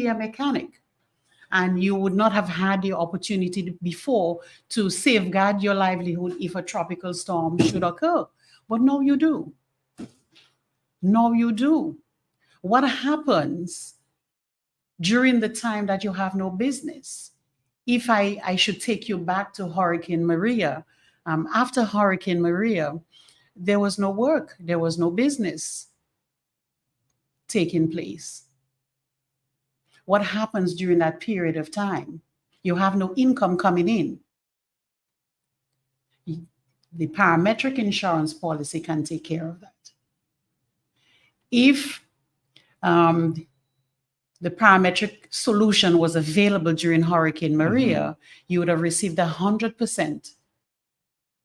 be a mechanic. And you would not have had the opportunity before to safeguard your livelihood if a tropical storm should occur. But no, you do. No, you do. What happens during the time that you have no business? If I should take you back to Hurricane Maria, after Hurricane Maria, there was no work, there was no business taking place. What happens during that period of time? You have no income coming in. The parametric insurance policy can take care of that. If the parametric solution was available during Hurricane Maria, you would have received 100%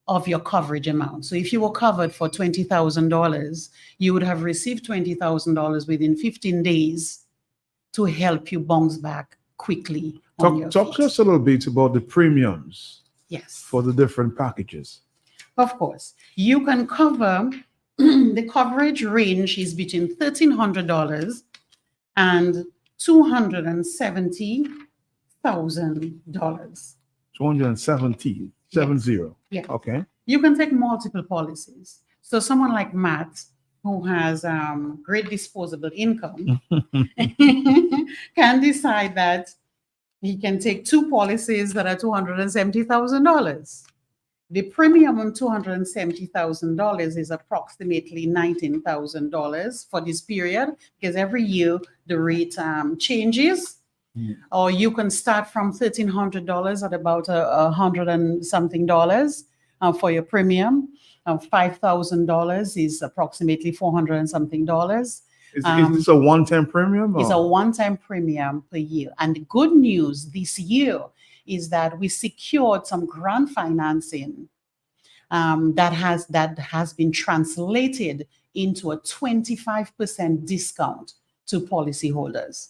of your coverage amount. So if you were covered for $20,000, you would have received $20,000 within 15 days to help you bounce back quickly. Talk to us a little bit about the premiums. Yes. For the different packages. Of course. You can cover, the coverage range is between $1,300 and $270,000. $270,000. Yes. Yeah. Okay. You can take multiple policies. So someone like Matt, who has great disposable income, can decide that he can take two policies that are $270,000. The premium on $270,000 is approximately $19,000 for this period, because every year the rate changes. Or you can start from $1,300 at about $100 and something for your premium. $5,000 is approximately $400 and something. Is this a one-time premium? It's a one-time premium per year. And the good news this year is that we secured some grant financing that has been translated into a 25% discount to policyholders.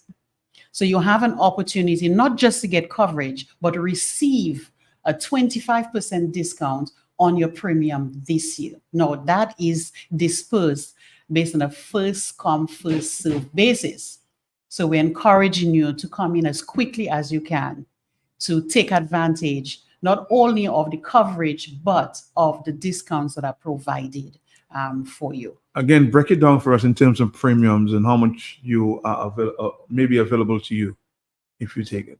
So you have an opportunity not just to get coverage, but to receive a 25% discount on your premium this year. Now, that is dispersed based on a first come, first served basis. So we're encouraging you to come in as quickly as you can to take advantage not only of the coverage, but of the discounts that are provided for you. Again, break it down for us in terms of premiums and how much you are maybe available to you if you take it.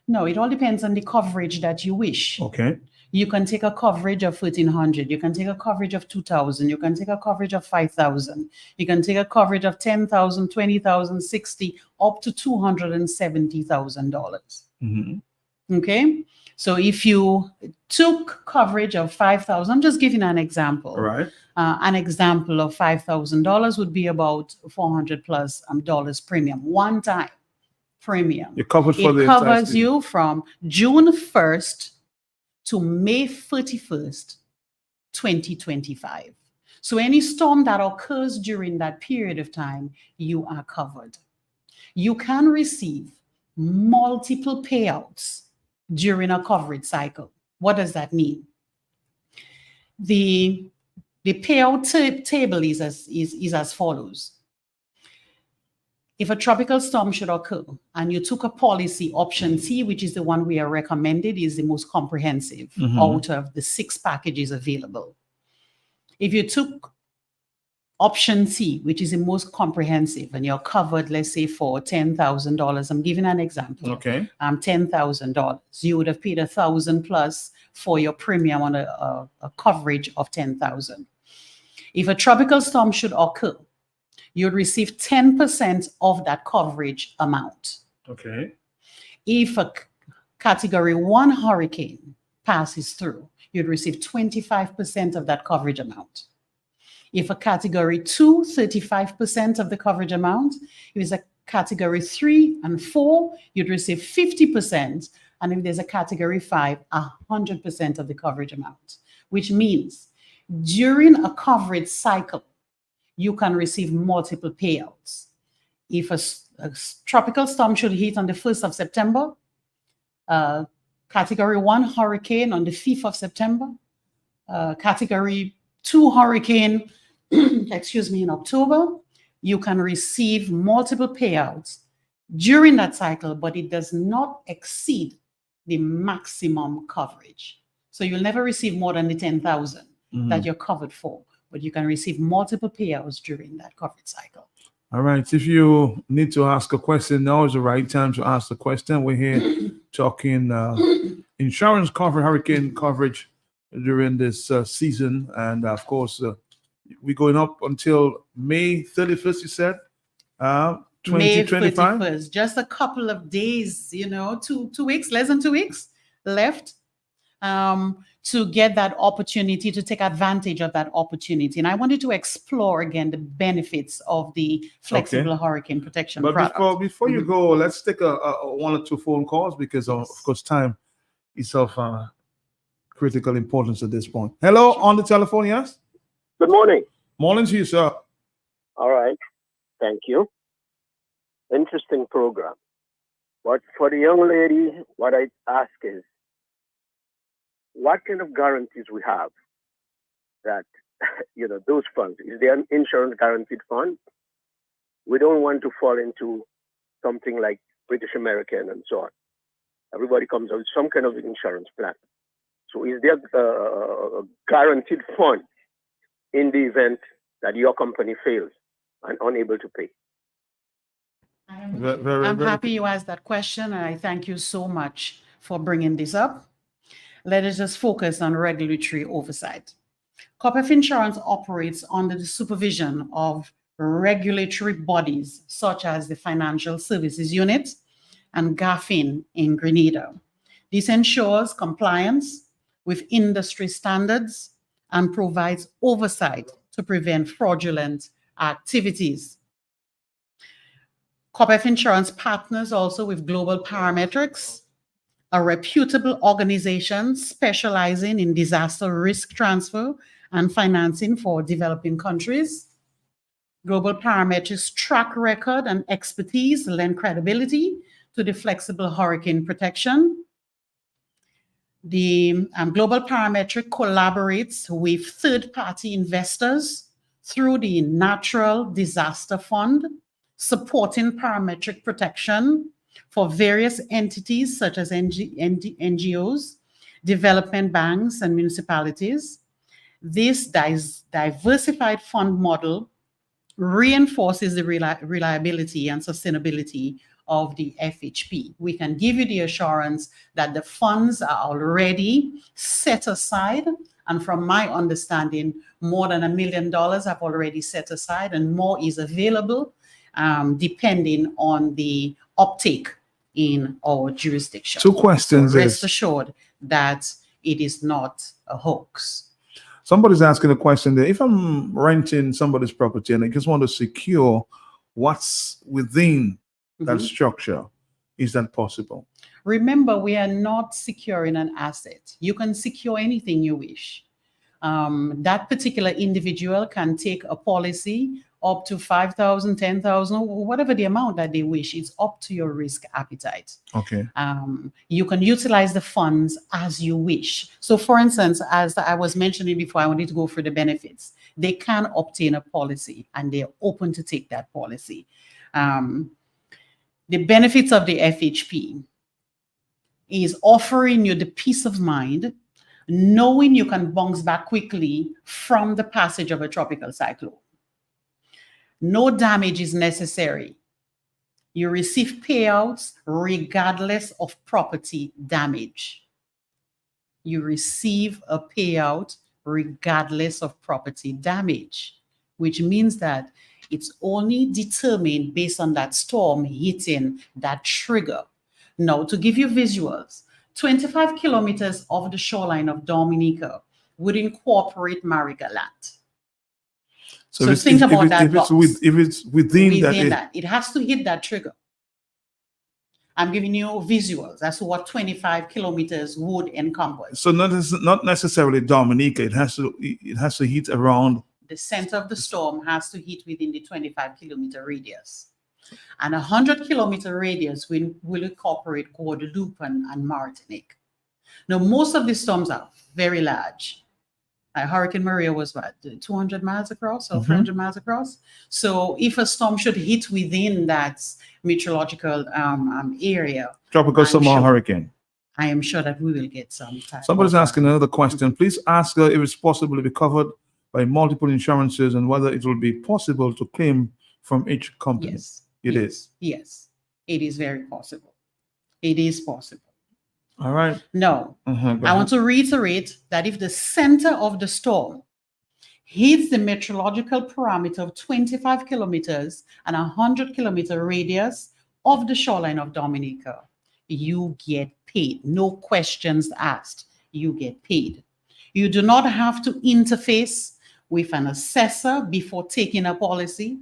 No, it all depends on the coverage that you wish. Okay. You can take a coverage of $1,300. You can take a coverage of $2,000. You can take a coverage of $5,000. You can take a coverage of $10,000, $20,000, $60,000, up to $270,000. Okay. So if you took coverage of $5,000, I'm just giving an example. Right. An example of $5,000 would be about $400+ premium, one time premium. It covers you from June 1st to May 31st, 2025. So any storm that occurs during that period of time, you are covered. You can receive multiple payouts during a coverage cycle. What does that mean? The payout table is as follows. If a tropical storm should occur and you took a policy, option C, which is the one we are recommended, is the most comprehensive out of the 6 packages available. If you took option C, which is the most comprehensive, and you're covered, let's say, for $10,000, I'm giving an example. Okay. $10,000. You would have paid $1,000+ for your premium on a coverage of $10,000. If a tropical storm should occur, you'd receive 10% of that coverage amount. Okay. If a category 1 hurricane passes through, you'd receive 25% of that coverage amount. If a category 2, 35% of the coverage amount. If it's a category 3 and 4, you'd receive 50%. And if there's a category 5, 100% of the coverage amount, which means during a coverage cycle, you can receive multiple payouts. If a tropical storm should hit on the 1st of September, category 1 hurricane on the 5th of September, category 2 hurricane, in October, you can receive multiple payouts during that cycle, but it does not exceed the maximum coverage. So you'll never receive more than the 10,000 that you're covered for, but you can receive multiple payouts during that coverage cycle. All right. If you need to ask a question, now is the right time to ask the question. We're here talking insurance cover, hurricane coverage during this season. And of course, we're going up until May 31st, you said? May 2025? 31st, just a couple of days, 2 weeks, less than 2 weeks left to get that opportunity, to take advantage of that opportunity. And I wanted to explore again the benefits of the flexible hurricane protection But product. before you go, let's take a one or two phone calls because of course time is of critical importance at this point. Hello, on the telephone, yes? Good morning. Morning to you, sir. All right. Thank you. Interesting program. But for the young lady, what I ask is, what kind of guarantees we have that, those funds, is there an insurance guaranteed fund? We don't want to fall into something like British American and so on. Everybody comes out with some kind of insurance plan. So is there a guaranteed fund in the event that your company fails and unable to pay? I'm happy you asked that question, and I thank you so much for bringing this up. Let us just focus on regulatory oversight. COPEF Insurance operates under the supervision of regulatory bodies such as the Financial Services Unit and GAFIN in Grenada. This ensures compliance with industry standards and provides oversight to prevent fraudulent activities. COPEF Insurance partners also with Global Parametrics, a reputable organization specializing in disaster risk transfer and financing for developing countries. Global Parametrics' track record and expertise lend credibility to the flexible hurricane protection. The Global Parametric collaborates with third-party investors through the Natural Disaster Fund, supporting parametric protection for various entities such as NGOs, development banks, and municipalities. This diversified fund model reinforces the reliability and sustainability of the FHP. We can give you the assurance that the funds are already set aside, and from my understanding, more than $1 million have already set aside, and more is available depending on the uptake in our jurisdiction. Two questions. So rest assured that it is not a hoax. Somebody's asking a question there. If I'm renting somebody's property and I just want to secure what's within that structure, is that possible? Remember, we are not securing an asset. You can secure anything you wish. That particular individual can take a policy up to 5,000, 10,000, whatever the amount that they wish. It's up to your risk appetite. Okay. You can utilize the funds as you wish. So for instance, as I was mentioning before, I wanted to go for the benefits. They can obtain a policy and they're open to take that policy. The benefits of the FHP is offering you the peace of mind, knowing you can bounce back quickly from the passage of a tropical cyclone. No damage is necessary. You receive payouts regardless of property damage. You receive a payout regardless of property damage, which means that it's only determined based on that storm hitting that trigger. Now, to give you visuals, 25 kilometers off the shoreline of Dominica would incorporate Marigaland. So think about that. If it's within that, it has to hit that trigger. I'm giving you visuals as to what 25 kilometers would encompass. So not necessarily Dominica. It has to hit around. The center of the storm has to hit within the 25-kilometer radius. And a 100-kilometer radius will incorporate Guadeloupe and Martinique. Now, most of the storms are very large. Hurricane Maria was what, 200 miles across or Mhm. 300 miles across. So if a storm should hit within that meteorological area, Tropical I'm summer sure- hurricane. I am sure that we will get some type Somebody's of, asking another question. Please ask her if it's possible to be covered by multiple insurances and whether it will be possible to claim from each company. yes. It yes, is. Yes, it is very possible. It is possible. All right. No, Go I want ahead. to reiterate that if the center of the storm hits the meteorological parameter of 25 kilometers and 100-kilometer radius of the shoreline of Dominica, you get paid. No questions asked. You get paid. You do not have to interface with an assessor before taking a policy,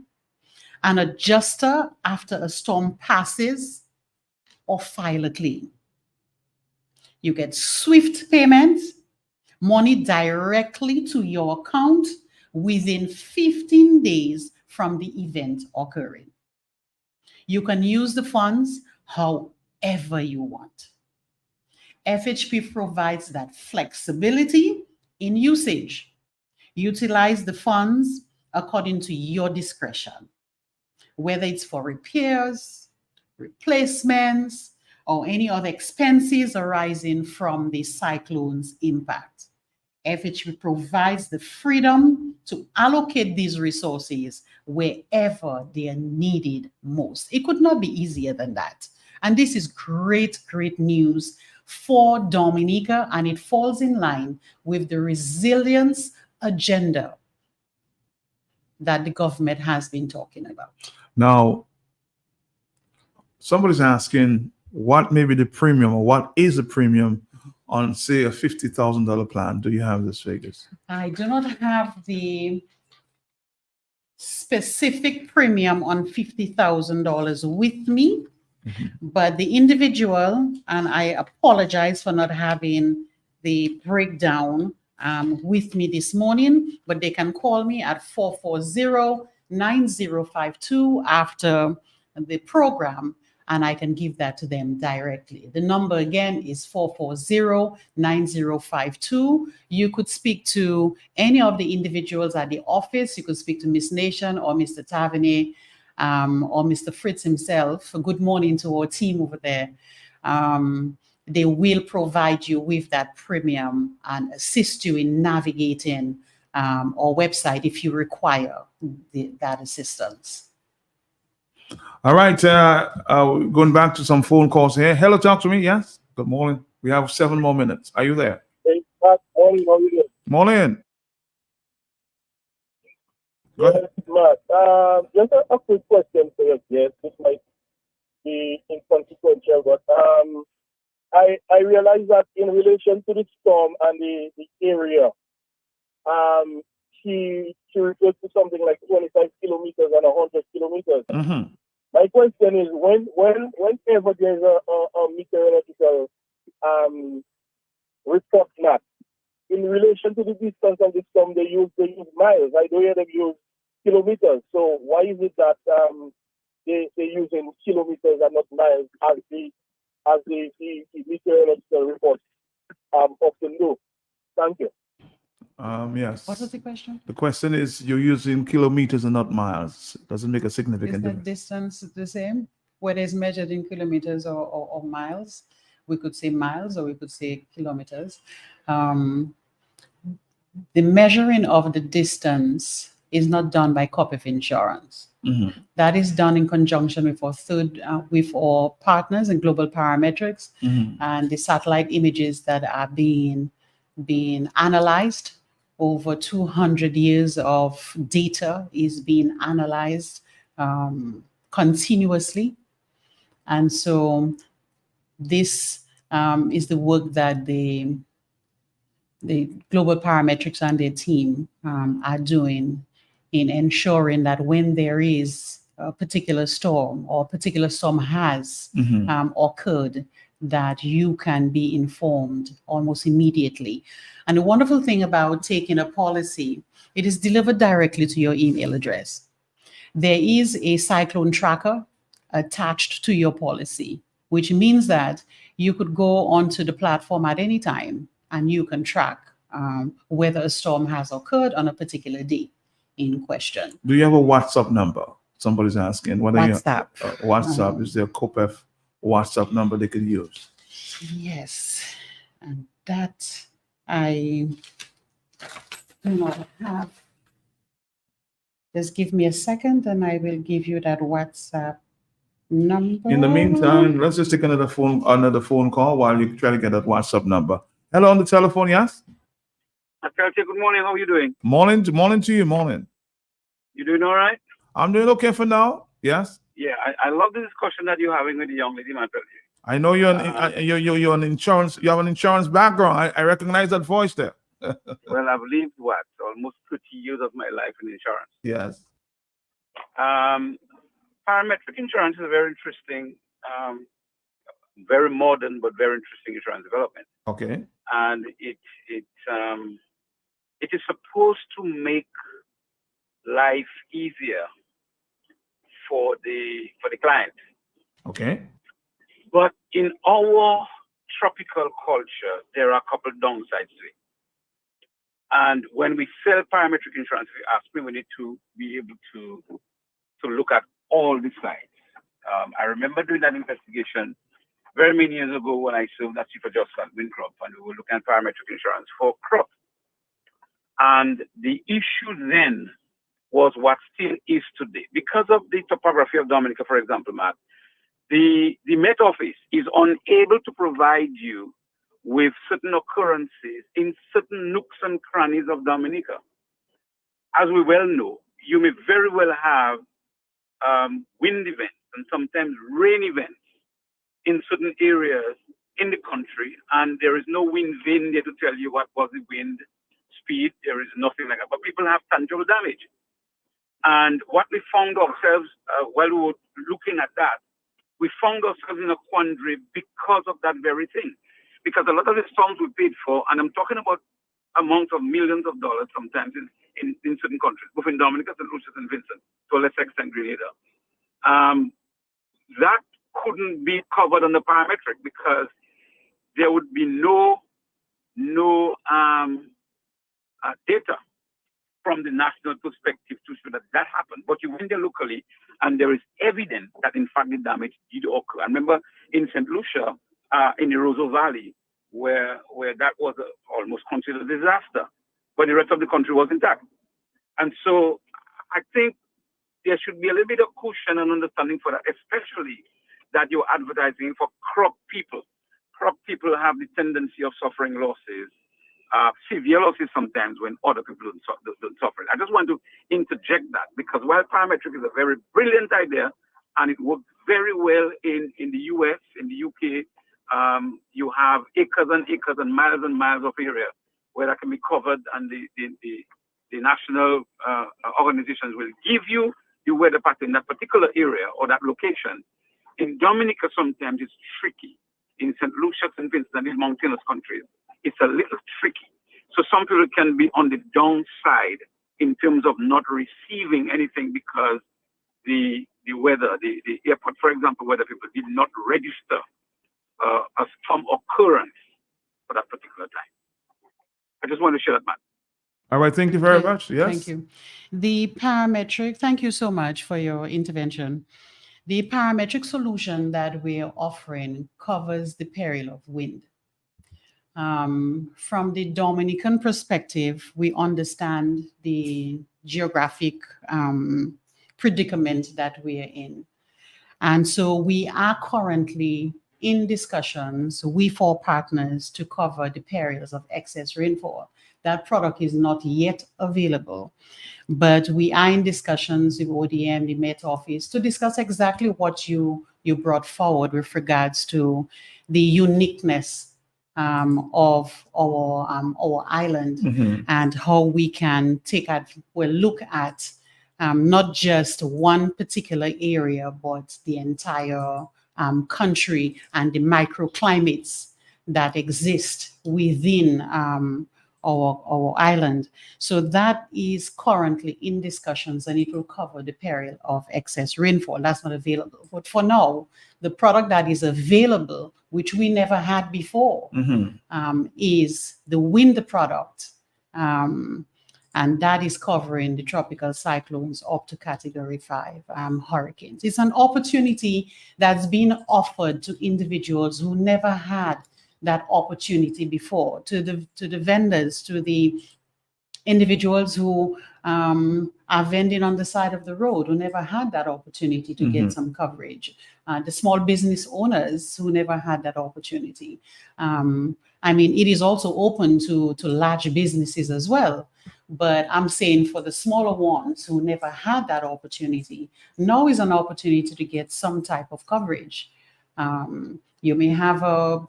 an adjuster after a storm passes, or file a claim. You get swift payment, money directly to your account within 15 days from the event occurring. You can use the funds however you want. FHP provides that flexibility in usage. Utilize the funds according to your discretion, whether it's for repairs, replacements, or any other expenses arising from the cyclone's impact. FHP provides the freedom to allocate these resources wherever they are needed most. It could not be easier than that. And this is great, great news for Dominica, and it falls in line with the resilience agenda that the government has been talking about. Now, somebody's asking what may be the premium or what is the premium on, say, a $50,000 plan. Do you have this figures? I do not have the specific premium on $50,000 with me, but the individual, and I apologize for not having the breakdown with me this morning, but they can call me at 440-9052 after the program, and I can give that to them directly. The number again is 440-9052. You could speak to any of the individuals at the office. You could speak to Miss Nation or Mr. Tavernier or Mr. Fritz himself. Good morning to our team over there. They will provide you with that premium and assist you in navigating our website if you require that assistance. All right. Going back to some phone calls here. Hello, talk to me. Yes. Good morning. We have 7 more minutes. Are you there? Hey, Matt, morning, how are you doing? Morning. Go ahead. Yes, Matt. Just a quick question for you. Yes, this might be inconsequential, but I realize that in relation to the storm and the area, she refers to something like 25 kilometers and 100 kilometers. Mhm. My question is, whenever there's a meteorological report map, in relation to the distance of the storm, they use miles. I don't hear them use kilometers. So why is it that they're using kilometers and not miles as the meteorological report often do? Thank you. Yes. What was the question? The question is, you're using kilometers and not miles. Does it make a Is significant the difference? distance the same? Whether it's measured in kilometers or miles? We could say miles or we could say kilometers. The measuring of the distance is not done by Copif Insurance. Mhm. That is done in conjunction with with our partners in Global Parametrics, Mhm. and the satellite images that are being analyzed. Over 200 years of data is being analyzed continuously. And so this is the work that the Global Parametrics and their team are doing in ensuring that when there is a particular storm or a particular storm has Mhm. occurred, that you can be informed almost immediately. And the wonderful thing about taking a policy, it is delivered directly to your email address. There is a cyclone tracker attached to your policy, which means that you could go onto the platform at any time and you can track whether a storm has occurred on a particular day in question. Do you have a WhatsApp number? Somebody's asking. Whether WhatsApp. WhatsApp is there a COPEF WhatsApp number they can use? Yes, and that I do not have. Just give me a second and I will give you that WhatsApp number. In the meantime, let's just take another phone call while you try to get that WhatsApp number. Hello on the telephone, yes? Good morning. How are you doing? Morning to you, morning. You doing all right? I'm doing okay for now. Yes. Yeah, I love the discussion that you're having with the young lady, man. I know you're an insurance. You have an insurance background. I recognize that voice there. Well, I've lived almost 30 years of my life in insurance. Yes. Parametric insurance is a very interesting, very modern but very interesting insurance development. Okay. And it is supposed to make life easier for the client. Okay. But in our tropical culture, there are a couple of downsides to it. And when we sell parametric insurance, if you ask me, we need to be able to look at all the sides. I remember doing that investigation very many years ago when I served as Chief Adjuster at Winthrop, and we were looking at parametric insurance for crop. And the issue then was what still is today. Because of the topography of Dominica, for example, Matt, the Met Office is unable to provide you with certain occurrences in certain nooks and crannies of Dominica. As we well know, you may very well have wind events and sometimes rain events in certain areas in the country, and there is no wind vane there to tell you what was the wind speed. There is nothing like that, but people have tangible damage. And what we found ourselves while we were looking at that, we found ourselves in a quandary because of that very thing. Because a lot of the storms we paid for, and I'm talking about amounts of millions of dollars sometimes in certain countries, both in Dominica, St. Lucia, and Vincent, to a lesser extent Grenada. That couldn't be covered on the parametric because there would be no data from the national perspective to show that happened. But you went there locally, and there is evidence that in fact the damage did occur. I remember in St. Lucia, in the Roseau Valley, where that was almost considered a disaster, but the rest of the country was intact. And so I think there should be a little bit of caution and understanding for that, especially that you're advertising for crop people. Crop people have the tendency of suffering losses, severe losses sometimes when other people don't suffer. I just want to interject that because while parametric is a very brilliant idea and it works very well in the US, in the UK, you have acres and acres and miles of area where that can be covered, and the national organizations will give you the weather pattern in that particular area or that location. In Dominica, sometimes it's tricky. In St. Lucia, St. Vincent, and these mountainous countries, it's a little tricky. So some people can be on the downside in terms of not receiving anything because the weather, the airport, for example, weather people did not register a storm occurrence for that particular time. I just want to share that, Matt. All right. Thank you very Okay, much. Yes. Thank you. The parametric, thank you so much for your intervention. The parametric solution that we're offering covers the peril of wind. From the Dominican perspective, we understand the geographic predicament that we are in. And so we are currently in discussions with our partners to cover the perils of excess rainfall. That product is not yet available, but we are in discussions with ODM, the Met Office, to discuss exactly what you brought forward with regards to the uniqueness of our island and how we can look at not just one particular area, but the entire country and the microclimates that exist within our island. So that is currently in discussions, and it will cover the peril of excess rainfall. That's not available. But for now, the product that is available, which we never had before, is the wind product. And that is covering the tropical cyclones up to Category 5 hurricanes. It's an opportunity that's been offered to individuals who never had that opportunity before, to the vendors, to the individuals who are vending on the side of the road, who never had that opportunity to get some coverage, the small business owners who never had that opportunity. I mean, it is also open to large businesses as well. But I'm saying for the smaller ones who never had that opportunity, now is an opportunity to get some type of coverage. You may have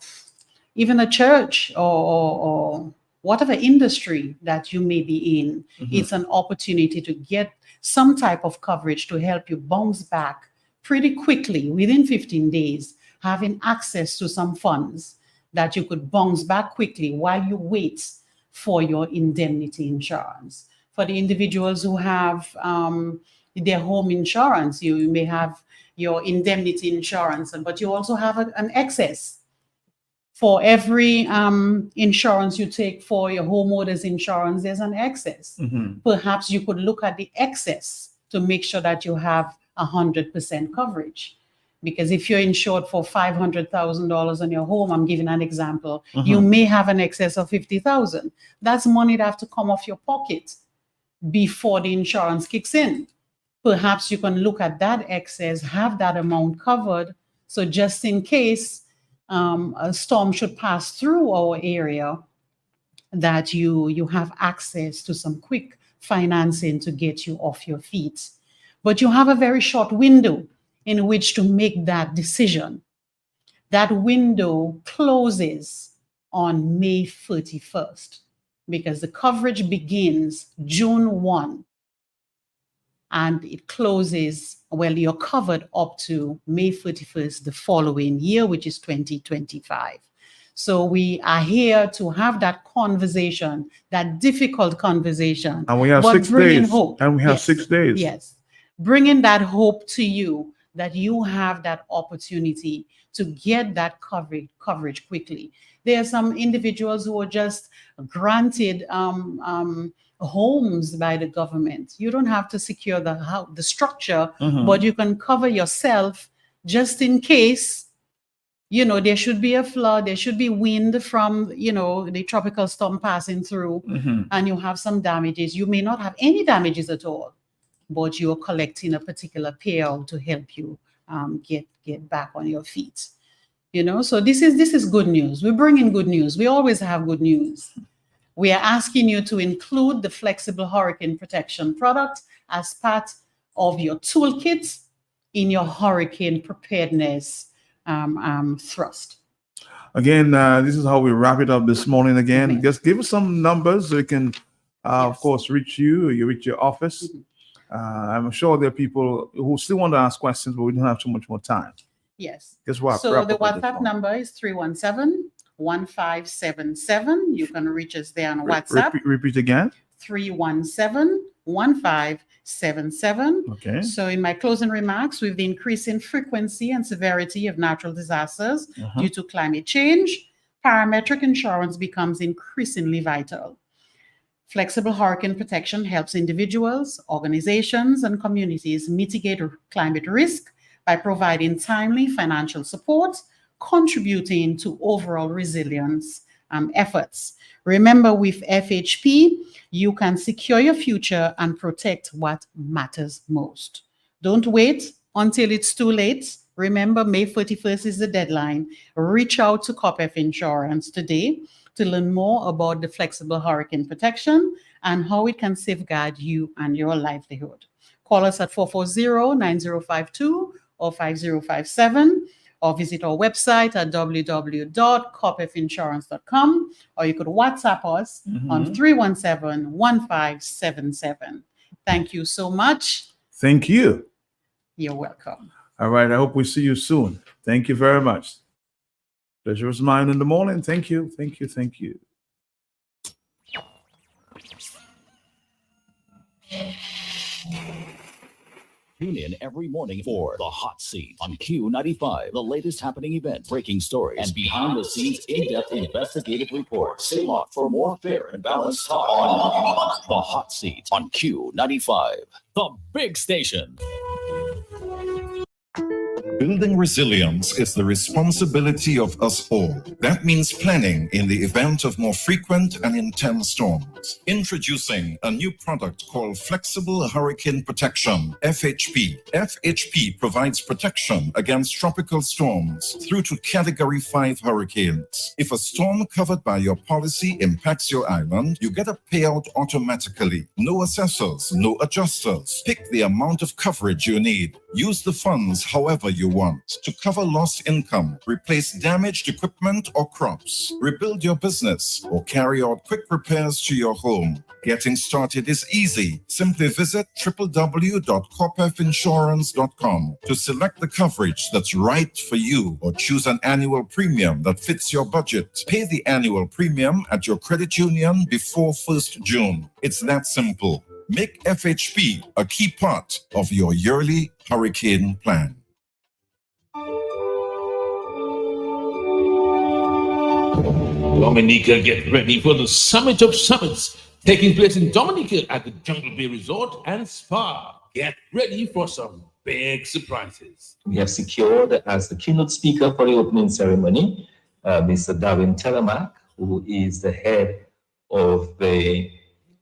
even a church or whatever industry that you may be in. It's an opportunity to get some type of coverage to help you bounce back pretty quickly within 15 days, having access to some funds that you could bounce back quickly while you wait for your indemnity insurance. For the individuals who have their home insurance, you may have your indemnity insurance, but you also have an excess. For every insurance you take for your homeowner's insurance, there's an excess. Perhaps you could look at the excess to make sure that you have 100% coverage. Because if you're insured for $500,000 on your home, I'm giving an example, you may have an excess of $50,000. That's money that have to come off your pocket before the insurance kicks in. Perhaps you can look at that excess, have that amount covered. So just in case a storm should pass through our area, that you have access to some quick financing to get you off your feet. But you have a very short window in which to make that decision. That window closes on May 31st because the coverage begins June 1 and it closes, well, you're covered up to May 31st the following year, which is 2025. So we are here to have that conversation, that difficult conversation. And we have but 6 bringing days. hope. And we have Yes. 6 days. Yes. Bringing that hope to you that you have that opportunity to get that coverage quickly. There are some individuals who are just granted homes by the government. You don't have to secure the structure, but you can cover yourself just in case, there should be a flood, there should be wind from, the tropical storm passing through, and you have some damages. You may not have any damages at all, but you're collecting a particular payout to help you get back on your feet. So this is good news. We're bringing good news. We always have good news. We are asking you to include the flexible hurricane protection product as part of your toolkit in your hurricane preparedness thrust. Again, this is how we wrap it up this morning. Again, Okay. just give us some numbers so we can, of Yes. course, reach your office. I'm sure there are people who still want to ask questions, but we don't have too much more time. Yes. Guess what? So the WhatsApp number is 317-1577. You can reach us there on WhatsApp. Repeat again. 317-1577. Okay. So in my closing remarks, with the increasing frequency and severity of natural disasters due to climate change, parametric insurance becomes increasingly vital. Flexible hurricane protection helps individuals, organizations, and communities mitigate climate risk by providing timely financial support, contributing to overall resilience efforts. Remember, with FHP, you can secure your future and protect what matters most. Don't wait until it's too late. Remember, May 31st is the deadline. Reach out to COPF Insurance today to learn more about the flexible hurricane protection and how it can safeguard you and your livelihood. Call us at 440-9052 or 5057, or visit our website at www.copfinsurance.com, or you could WhatsApp us on 317-1577. Thank you so much. Thank you. You're welcome. All right. I hope we see you soon. Thank you very much. Pleasure is mine in the morning. Thank you. Thank you. Thank you. Tune in every morning for The Hot Seat on Q95, the latest happening event, breaking stories, and behind-the-scenes in-depth investigative reports. Stay locked for more fair and balanced talk on The Hot Seat on Q95, the big station. Building resilience is the responsibility of us all. That means planning in the event of more frequent and intense storms. Introducing a new product called Flexible Hurricane Protection, FHP. FHP provides protection against tropical storms through to Category 5 hurricanes. If a storm covered by your policy impacts your island, you get a payout automatically. No assessors, no adjusters. Pick the amount of coverage you need. Use the funds however you want to cover lost income, replace damaged equipment or crops, rebuild your business, or carry out quick repairs to your home. Getting started is easy. Simply visit www.corpefinsurance.com to select the coverage that's right for you or choose an annual premium that fits your budget. Pay the annual premium at your credit union before 1st June. It's that simple. Make FHP a key part of your yearly hurricane plan. Dominica, get ready for the Summit of Summits taking place in Dominica at the Jungle Bay Resort and Spa. Get ready for some big surprises. We have secured as the keynote speaker for the opening ceremony, Mr. Darwin Telemac, who is the head of the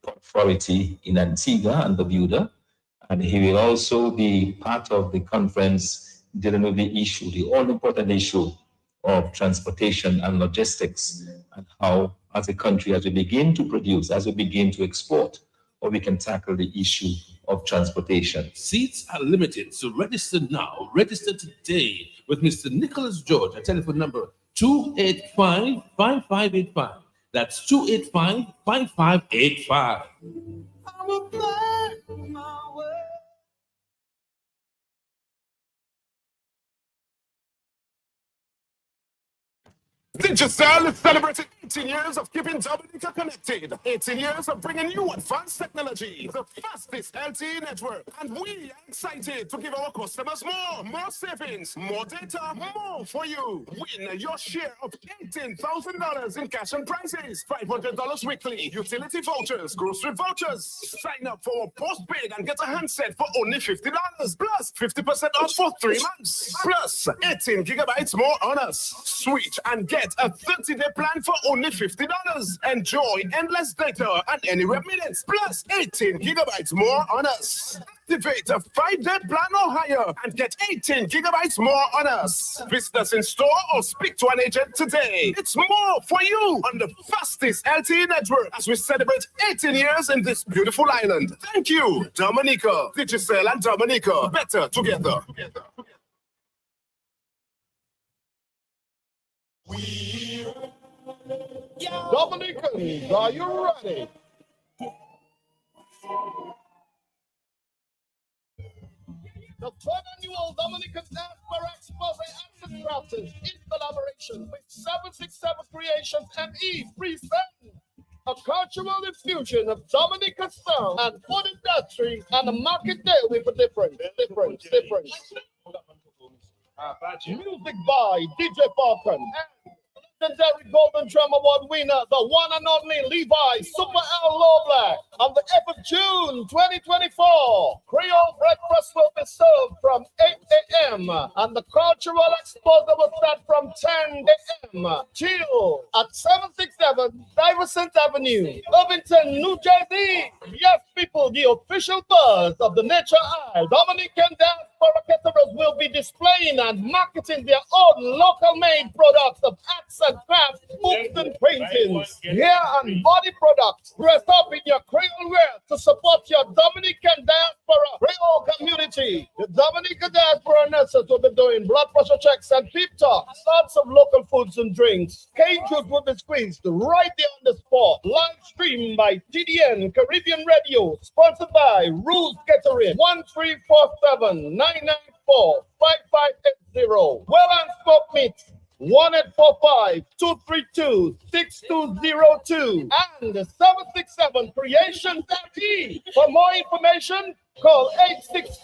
authority in Antigua and Barbuda, and he will also be part of the conference dealing with the issue, the all-important issue of transportation and logistics, and how, as a country, as we begin to produce, as we begin to export, or we can tackle the issue of transportation. Seats are limited, so register now. Register today with Mr. Nicholas George at telephone number 285-5585. That's 285-5585. Digicel is celebrating 18 years of keeping Dominica connected. 18 years of bringing you advanced technology, the fastest LTE network. And we are excited to give our customers more savings, more data, more for you. Win your share of $18,000 in cash and prizes, $500 weekly, utility vouchers, grocery vouchers. Sign up for postpaid and get a handset for only $50, plus 50% off for 3 months, plus 18 gigabytes more on us. Switch and get a 30-day plan for only $50. Enjoy endless data and anywhere minutes, plus 18 gigabytes more on us. Activate a 5-day plan or higher and get 18 gigabytes more on us. Visit us in store or speak to an agent today. It's more for you on the fastest LTE network as we celebrate 18 years in this beautiful island. Thank you, Dominica. Digicel and Dominica, better together. Dominicans, are you ready? The third annual Dominican Diaspora Exposé and Crafters in collaboration with 767 Creations and E Free Fun. A cultural infusion of Dominican sound and food industry and a market day with a different. Music by DJ Falcon and legendary Golden Drum Award winner, the one and only Levi Super L Low Black. On the 8th of June, 2024, Creole breakfast will be served from 8 a.m. and the cultural exposure will start from 10 a.m. Chill at 767 Stuyvesant Avenue, Irvington, New Jersey. Yes, people, the official buzz of the Nature Isle. Dominican Diaspora caterers will be displaying and marketing their own local-made products of arts and crafts, books and paintings, hair and body products. Dress up in your Creole wear to support your Dominican Diaspora Creole community. The Dominican Diaspora nurses will be doing blood pressure checks and peep talks. Lots of local foods and drinks. Cane juice will be squeezed right there on the spot. Live stream by TDN Caribbean Radio. Sponsored by Rules Catering. 1347-994-5580. Well and smoked meat. 1-845-232-6202 and 767-CREATION.E. For more information, call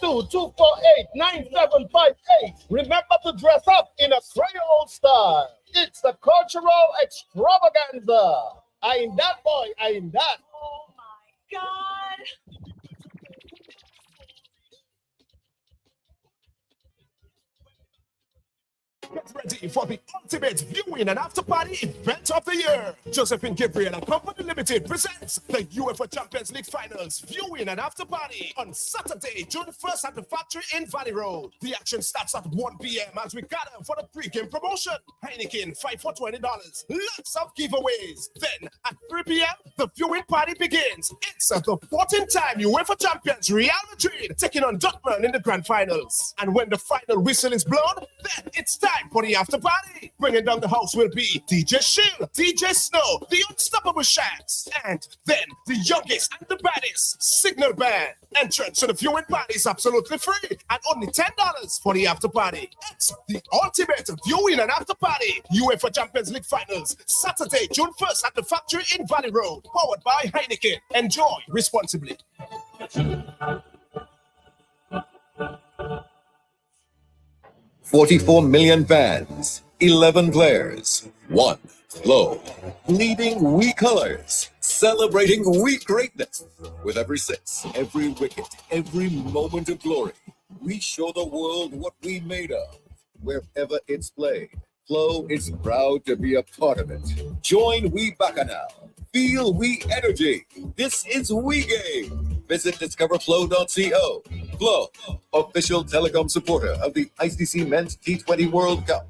862-248-9758. Remember to dress up in a Creole style. It's the cultural extravaganza. I'm that boy, I'm that. Oh my God. Get ready for the ultimate viewing and after party event of the year. Josephine Gabriel and Company Limited presents the UEFA Champions League Finals viewing and after party on Saturday, June 1st at the factory in Valley Road. The action starts at 1 p.m. as we gather for the pre-game promotion. Heineken 5 for $20. Lots of giveaways. Then at 3 p.m. the viewing party begins. It's the 14th time UEFA Champions Real Madrid taking on Dortmund in the grand finals. And when the final whistle is blown, then it's time for the after party. Bringing down the house will be DJ Shield, DJ Snow, the Unstoppable Shacks, and then the youngest and the baddest Signal Band. Entrance to the viewing party is absolutely free and only $10 for the after party. It's the ultimate viewing and after party. UEFA Champions League Finals, Saturday, June 1st at the factory in Valley Road. Powered by Heineken. Enjoy responsibly. 44 million fans, 11 players, 1 flow, bleeding we colors, celebrating we greatness. With every 6, every wicket, every moment of glory, we show the world what we made of. Wherever it's played, Flow is proud to be a part of it. Join We Bacchanal. Feel We Energy. This is We Game. Visit discoverflow.co. Flow, official telecom supporter of the ICC Men's T20 World Cup.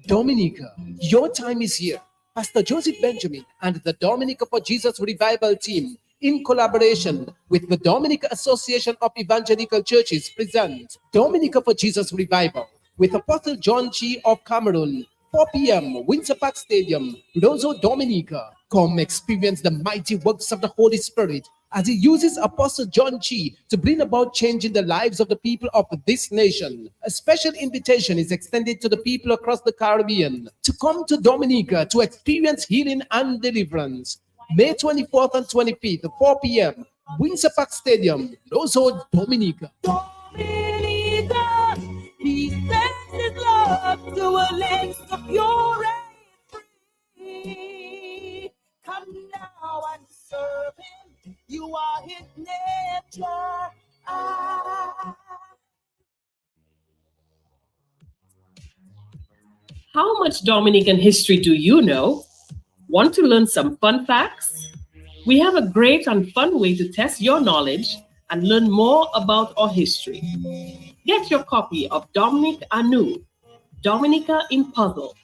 Dominica, your time is here. Pastor Joseph Benjamin and the Dominica for Jesus Revival team, in collaboration with the Dominica Association of Evangelical Churches, present Dominica for Jesus Revival with Apostle John Chi of Cameroon. 4 p.m. Windsor Park Stadium, Lozo, Dominica. Come experience the mighty works of the Holy Spirit as he uses Apostle John Chi to bring about change in the lives of the people of this nation. A special invitation is extended to the people across the Caribbean to come to Dominica to experience healing and deliverance. May 24th and 25th, 4 p.m. Windsor Park Stadium, Lozo, Dominica. Dominica, he sends his love to a land so pure and free. Come now and serve him. You are his nature. How much Dominican history do you know? Want to learn some fun facts? We have a great and fun way to test your knowledge and learn more about our history. Get your copy of Dominic Anu, Dominica in Puzzle.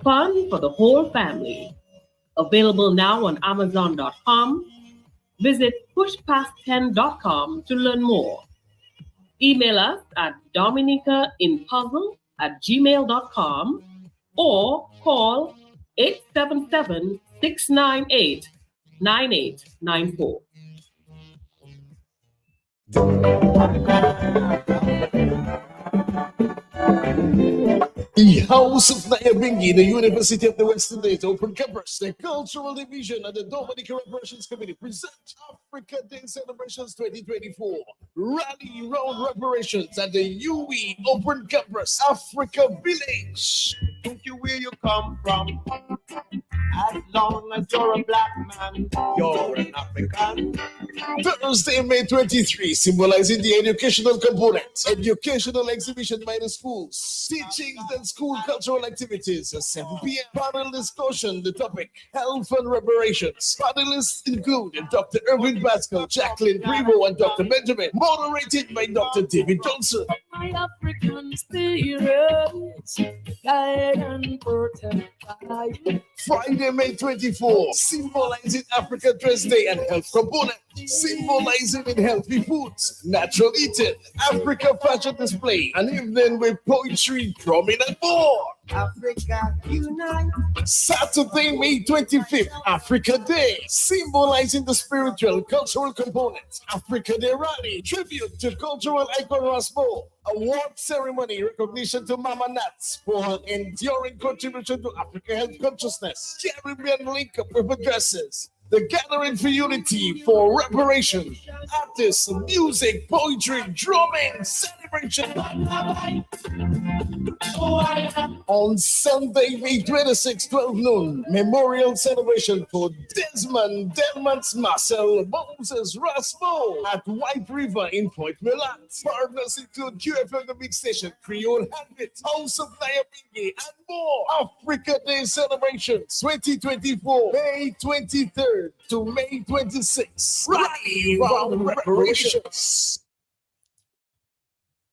Fun for the whole family. Available now on Amazon.com. Visit pushpast10.com to learn more. Email us at dominicainpuzzle@gmail.com or call 877-698-9894. The House of Nyabingi, the University of the West Indies Open Campus, the Cultural Division and the Dominica Reparations Committee present Africa Day Celebrations 2024. Rally Round Reparations at the UE Open Campus, Africa Village. Think you where you come from. As long as you're a black man, you're an African. Thursday, May 23, symbolizing the educational component. Educational exhibition by the schools. Teachings and school cultural activities at 7 p.m. Panel discussion, the topic, health and reparations. Panelists include Dr. Irvin Pascal, Jacqueline Primo, and Dr. Benjamin. Moderated by Dr. David Johnson. My African spirits, guide and protect. Friday, May 24, symbolizing Africa Dress Day and health component. Symbolizing in healthy foods, natural eating, Africa fashion display, and evening with poetry, drumming, and more. Africa unite. Saturday, May 25th, Africa Day, symbolizing the spiritual, cultural components. Africa Day Rally, tribute to cultural icon Rasbo. Award ceremony, recognition to Mama Nats for her enduring contribution to African health consciousness. Caribbean link up with addresses. The Gathering for Unity for Reparation. Artists, music, poetry, drumming, celebration. On Sunday, May 26, 12 noon, memorial celebration for Desmond Delmans Marcel Moses Raspo at White River in Point Milan. Partners include QFM The Big Station, Creole Handbit, House of Diabingi, and more. Africa Day celebrations 2024, May 23rd to May 26th. Rally round reparations.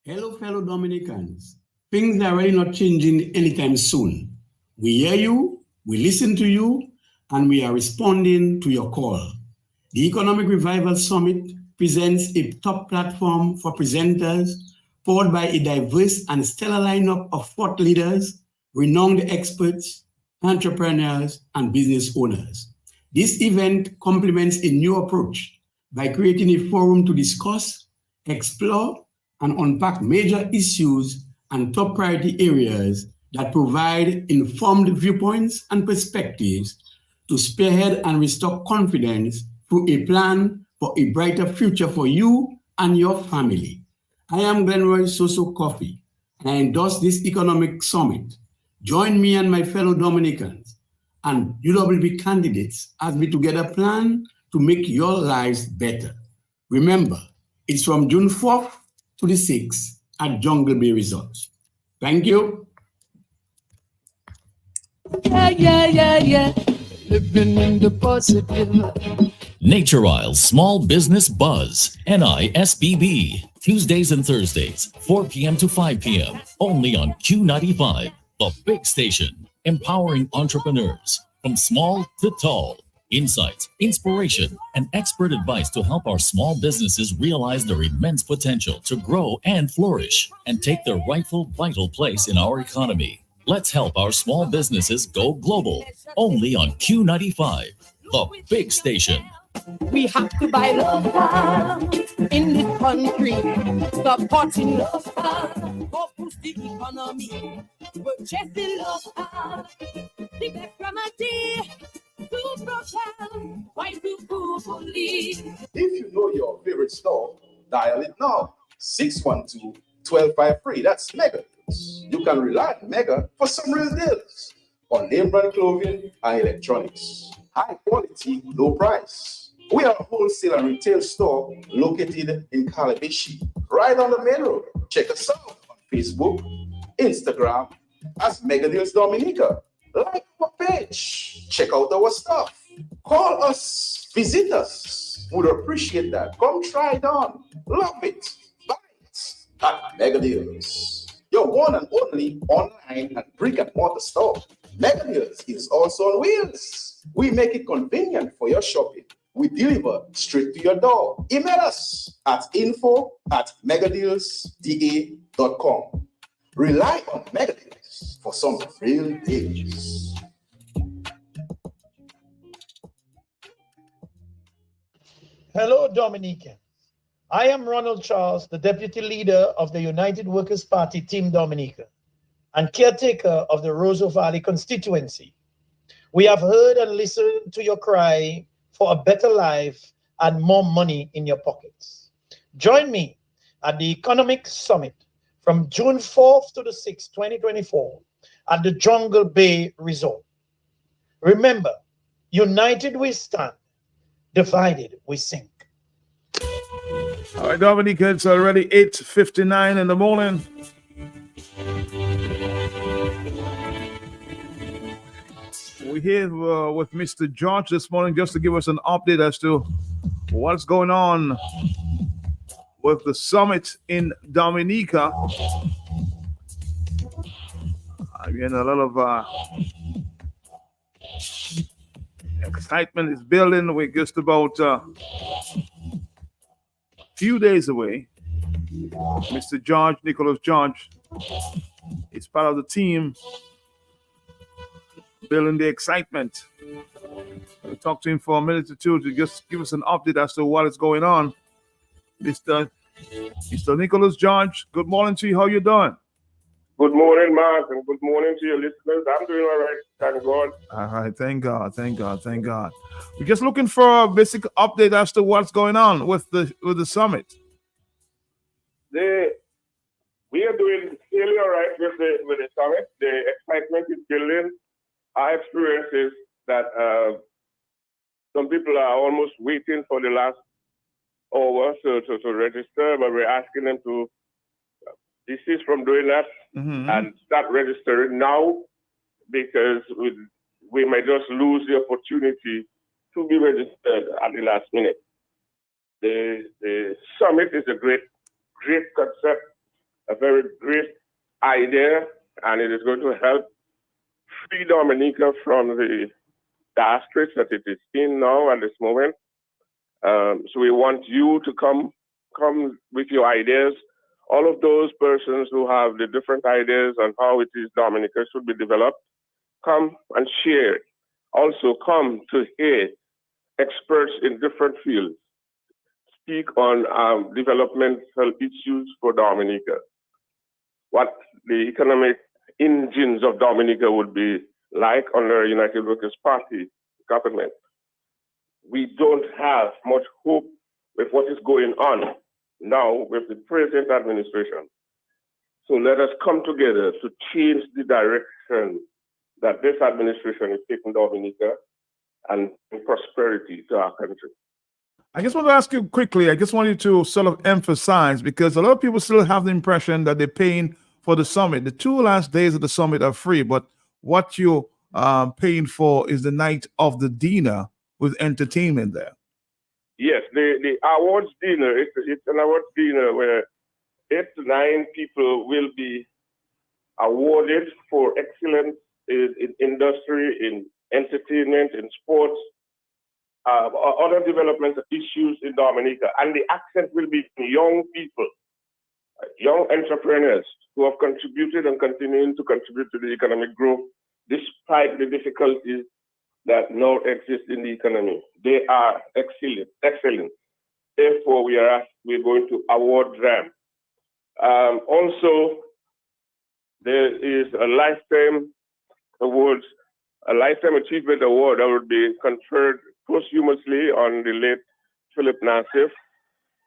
Hello, fellow Dominicans. Things are really not changing anytime soon. We hear you, we listen to you, and we are responding to your call. The Economic Revival Summit presents a top platform for presenters, powered by a diverse and stellar lineup of thought leaders, renowned experts, entrepreneurs, and business owners. This event complements a new approach by creating a forum to discuss, explore, and unpack major issues and top priority areas that provide informed viewpoints and perspectives to spearhead and restore confidence through a plan for a brighter future for you and your family. I am Glenroy Soso Coffee, and I endorse this economic summit. Join me and my fellow Dominicans and UWB candidates as we together plan to make your lives better. Remember, it's from June 4th to the 6th at Jungle Bay Resort. Thank you. Yeah. Living in the positive. Nature Isle Small Business Buzz, NISBB, Tuesdays and Thursdays, 4 p.m. to 5 p.m., only on Q95, the big station, empowering entrepreneurs from small to tall. Insights, inspiration, and expert advice to help our small businesses realize their immense potential to grow and flourish and take their rightful vital place in our economy. Let's help our small businesses go global, only on Q95, the big station. We have to buy local in this country, supporting local, go boost the economy, purchasing local, the best remedy to propel, why do people leave? If you know your favorite store, dial it now. 612-1253. That's Mega. You can rely on Mega for some real deals on name brand clothing and electronics. High quality, low price. We are a wholesale and retail store located in Calabashi, right on the main road. Check us out on Facebook, Instagram as Mega Deals Dominica. Like our page. Check out our stuff. Call us. Visit us. Would appreciate that. Come try it on. Love it. Buy it at Mega Deals. Your one and only online and brick and mortar store. Mega Deals is also on wheels. We make it convenient for your shopping. We deliver straight to your door. Email us at info@megadealsda.com. Rely on Mega Deals for some real deals. Hello, Dominicans. I am Ronald Charles, the Deputy Leader of the United Workers' Party Team Dominica and caretaker of the Roseau Valley constituency. We have heard and listened to your cry for a better life and more money in your pockets. Join me at the Economic Summit from June 4th to the 6th, 2024 at the Jungle Bay Resort. Remember, united we stand, divided we sink. All right, Dominique, it's already 8:59 in the morning. We're here with Mr. George this morning just to give us an update as to what's going on with the summit in Dominica. Again, a lot of excitement is building. We're just about few days away. Mr. George, Nicholas George, is part of the team building the excitement. We'll talk to him for a minute or two to just give us an update as to what is going on. Mr. Nicholas George, good morning to you. How you doing? Good morning, Mark, and good morning to your listeners. I'm doing all right, thank God. All right, thank God. We're just looking for a basic update as to what's going on with the summit. We are doing really all right with the summit. The excitement is building. Our experience is that some people are almost waiting for the last hour to register, but we're asking them to desist from doing that and start registering now, because we might just lose the opportunity to be registered at the last minute. The summit is a great concept, a very great idea, and it is going to help free Dominica from the diaspora that it is in now at this moment. So we want you to come with your ideas. All of those persons who have the different ideas on how it is Dominica should be developed, come and share. Also come to hear experts in different fields speak on developmental issues for Dominica. What the economic engines of Dominica would be like under a United Workers' Party government. We don't have much hope with what is going on now with the present administration. So let us come together to change the direction that this administration is taking Dominica and bring prosperity to our country. I just want to ask you quickly, I just want you to sort of emphasize, because a lot of people still have the impression that they're paying for the summit. The 2 last days of the summit are free, but what you're paying for is the night of the dinner with entertainment there. Yes, the awards dinner, it's an awards dinner where 8 to 9 people will be awarded for excellence in industry, in entertainment, in sports, other developmental issues in Dominica. And the accent will be young people, young entrepreneurs who have contributed and continuing to contribute to the economic growth despite the difficulties that now exist in the economy. They are excellent. Therefore, we're going to award them. Also, there is a lifetime achievement award that would be conferred posthumously on the late Philip Nassif.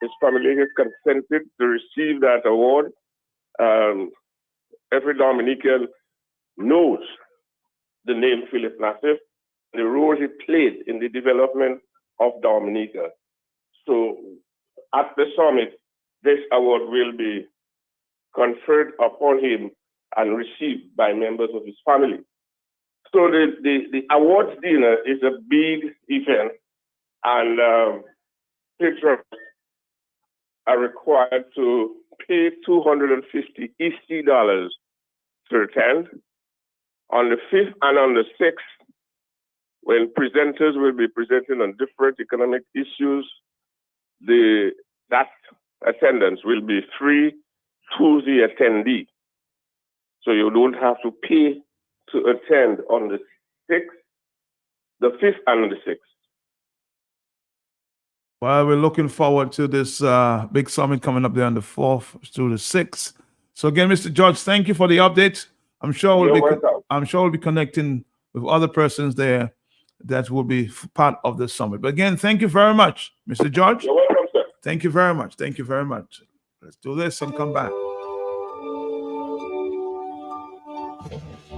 His family has consented to receive that award. Every Dominican knows the name Philip Nassif, the role he played in the development of Dominica. So at the summit, this award will be conferred upon him and received by members of his family. So the awards dinner is a big event, and patrons are required to pay $250 EC to attend. On the 5th and on the 6th, when presenters will be presenting on different economic issues, that attendance will be free to the attendee. So you don't have to pay to attend on the 6th, the 5th, and the 6th. Well, we're looking forward to this big summit coming up there on the 4th to the 6th. So again, Mr. George, thank you for the update. I'm sure we'll be connecting with other persons there that will be part of the summit. But again, thank you very much, Mr. George. You're welcome, sir. Thank you very much. Thank you very much. Let's do this and come back.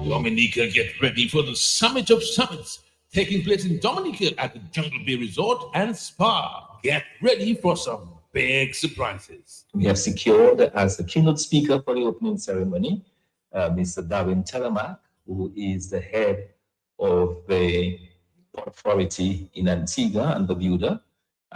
Dominica, get ready for the Summit of Summits taking place in Dominica at the Jungle Bay Resort and Spa. Get ready for some big surprises. We have secured as the keynote speaker for the opening ceremony, Mr. Darwin Telemack, who is the head of the Port Authority in Antigua and Barbuda,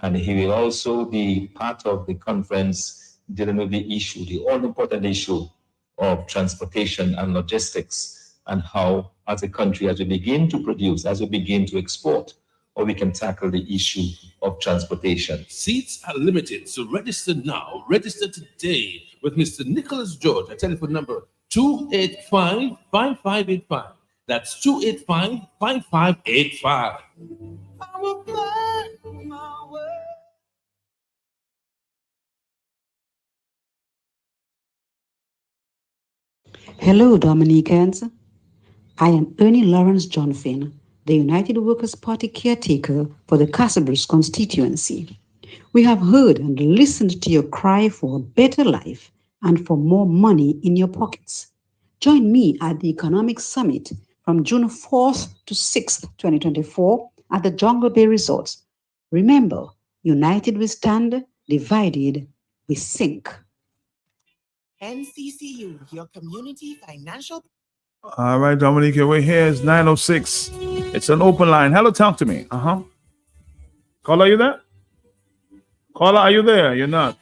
and he will also be part of the conference dealing with the issue, the all-important issue of transportation and logistics, and how, as a country, as we begin to produce, as we begin to export, or we can tackle the issue of transportation. Seats are limited, so register now. Register today with Mr. Nicholas George at telephone number 285-5585. That's 285-5585. I will find my way. Hello, Dominicans. I am Ernie Lawrence John Finn, the United Workers' Party caretaker for the Castlebrooks constituency. We have heard and listened to your cry for a better life and for more money in your pockets. Join me at the Economic Summit from June 4th to 6th, 2024 at the Jungle Bay Resorts. Remember, united we stand, divided we sink. NCCU, your community financial. All right, Dominique, we're here. It's 9:06. It's an open line. Hello, talk to me. Caller, are you there? Caller, are you there? You're not.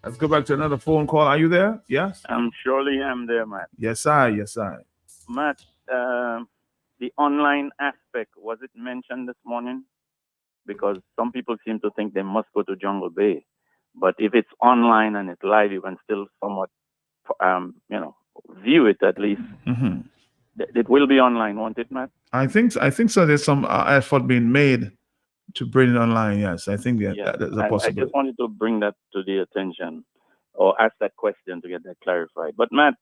Let's go back to another phone call. Are you there? Yes? Surely I'm there, Matt. Yes, I. Matt, the online aspect, was it mentioned this morning? Because some people seem to think they must go to Jungle Bay. But if it's online and it's live, you can still somewhat, view it at least. Mm-hmm. It will be online, won't it, Matt? I think so. There's some effort being made to bring it online. Yes, I think that's a I possibility. just wanted to bring that to the attention or ask that question to get that clarified. But Matt,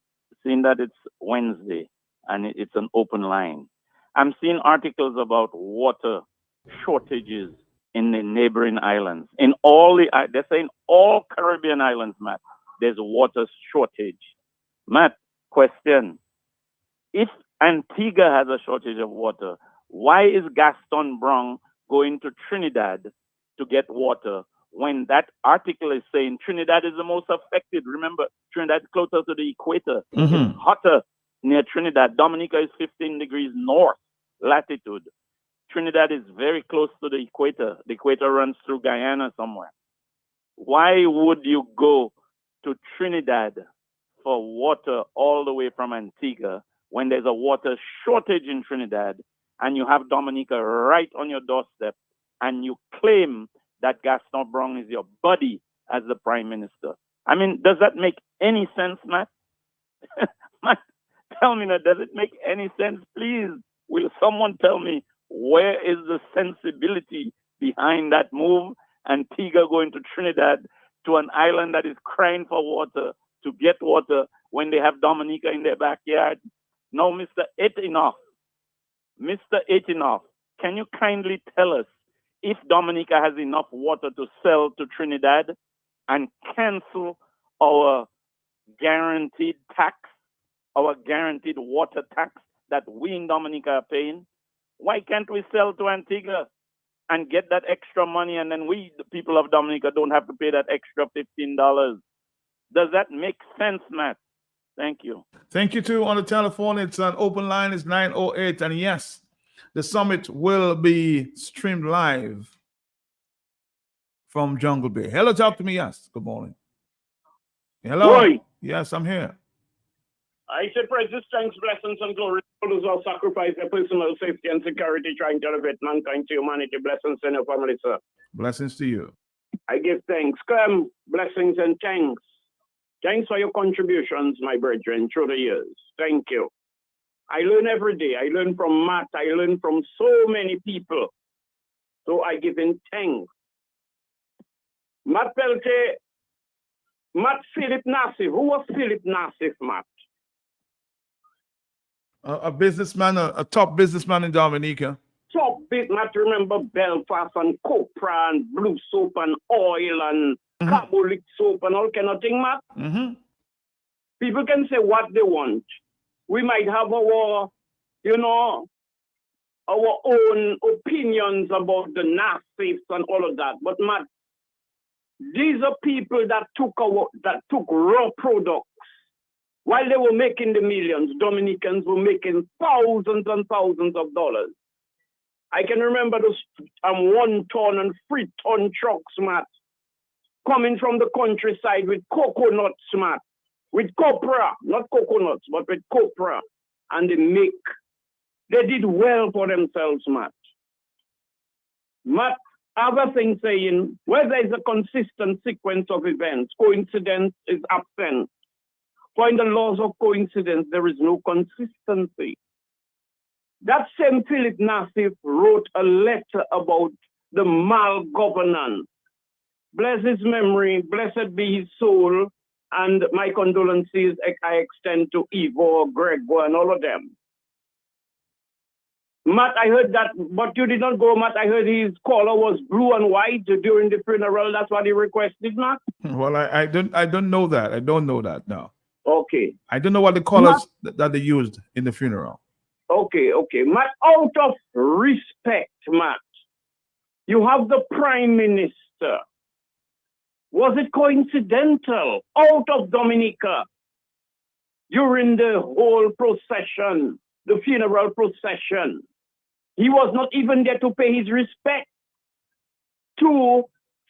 seeing that it's Wednesday and it's an open line, I'm seeing articles about water shortages in the neighboring islands. They're saying all Caribbean islands, Matt, there's a water shortage. Matt, question. If Antigua has a shortage of water, why is Gaston Brong going to Trinidad to get water when that article is saying Trinidad is the most affected? Remember, Trinidad is closer to the equator. Mhm. It's hotter near Trinidad. Dominica is 15 degrees north latitude. Trinidad is very close to the equator. The equator runs through Guyana somewhere. Why would you go to Trinidad for water all the way from Antigua when there's a water shortage in Trinidad and you have Dominica right on your doorstep and you claim that Gaston Brong is your buddy as the prime minister? I mean, does that make any sense, Matt? Matt, tell me that. Does it make any sense? Please, will someone tell me where is the sensibility behind that move? Antigua going to Trinidad, to an island that is crying for water, to get water when they have Dominica in their backyard. No, Mr. Etinoff, can you kindly tell us if Dominica has enough water to sell to Trinidad and cancel our guaranteed tax, our guaranteed water tax that we in Dominica are paying? Why can't we sell to Antigua and get that extra money, and then we, the people of Dominica, don't have to pay that extra $15? Does that make sense, Matt? Thank you. Thank you too. On the telephone, it's an open line. It's 9:08, and yes, the summit will be streamed live from Jungle Bay. Hello, talk to me. Yes. Good morning. Hello. Roy. Yes, I'm here. I say praise, thanks, blessings, and glory to those who have sacrificed their personal safety and security trying to elevate mankind to humanity. Blessings in your family, sir. Blessings to you. I give thanks. Blessings and thanks. Thanks for your contributions, my brethren, through the years. Thank you. I learn every day. I learn from Matt. I learn from so many people. So I give in thanks. Matt Pelte, Matt Philip Nassif. Who was Philip Nassif, Matt? A businessman, a top businessman in Dominica. Top bit, Matt, remember Belfast and copra and blue soap and oil and carbolic soap and all kind of thing, Matt. Mm-hmm. People can say what they want. We might have our, our own opinions about the Nassifs and all of that. But Matt, these are people that took raw products. While they were making the millions, Dominicans were making thousands and thousands of dollars. I can remember those 1 ton and 3 ton trucks, Matt, coming from the countryside with coconuts, Matt, with copra, not coconuts, but with copra, and they did well for themselves, Matt. Matt, other thing saying, where there is a consistent sequence of events, coincidence is absent. For in the laws of coincidence, there is no consistency. That same Philip Nassif wrote a letter about the malgovernance. Bless his memory, blessed be his soul, and my condolences I extend to Ivo, Gregor, and all of them. Matt, I heard that, but you did not go, Matt. I heard his collar was blue and white during the funeral. That's what he requested, Matt? Well, I don't know that. I don't know that, no. Okay. I don't know what the colors that they used in the funeral. Okay. Matt, out of respect, Matt, you have the Prime Minister. Was it coincidental out of Dominica during the whole procession, the funeral procession? He was not even there to pay his respect to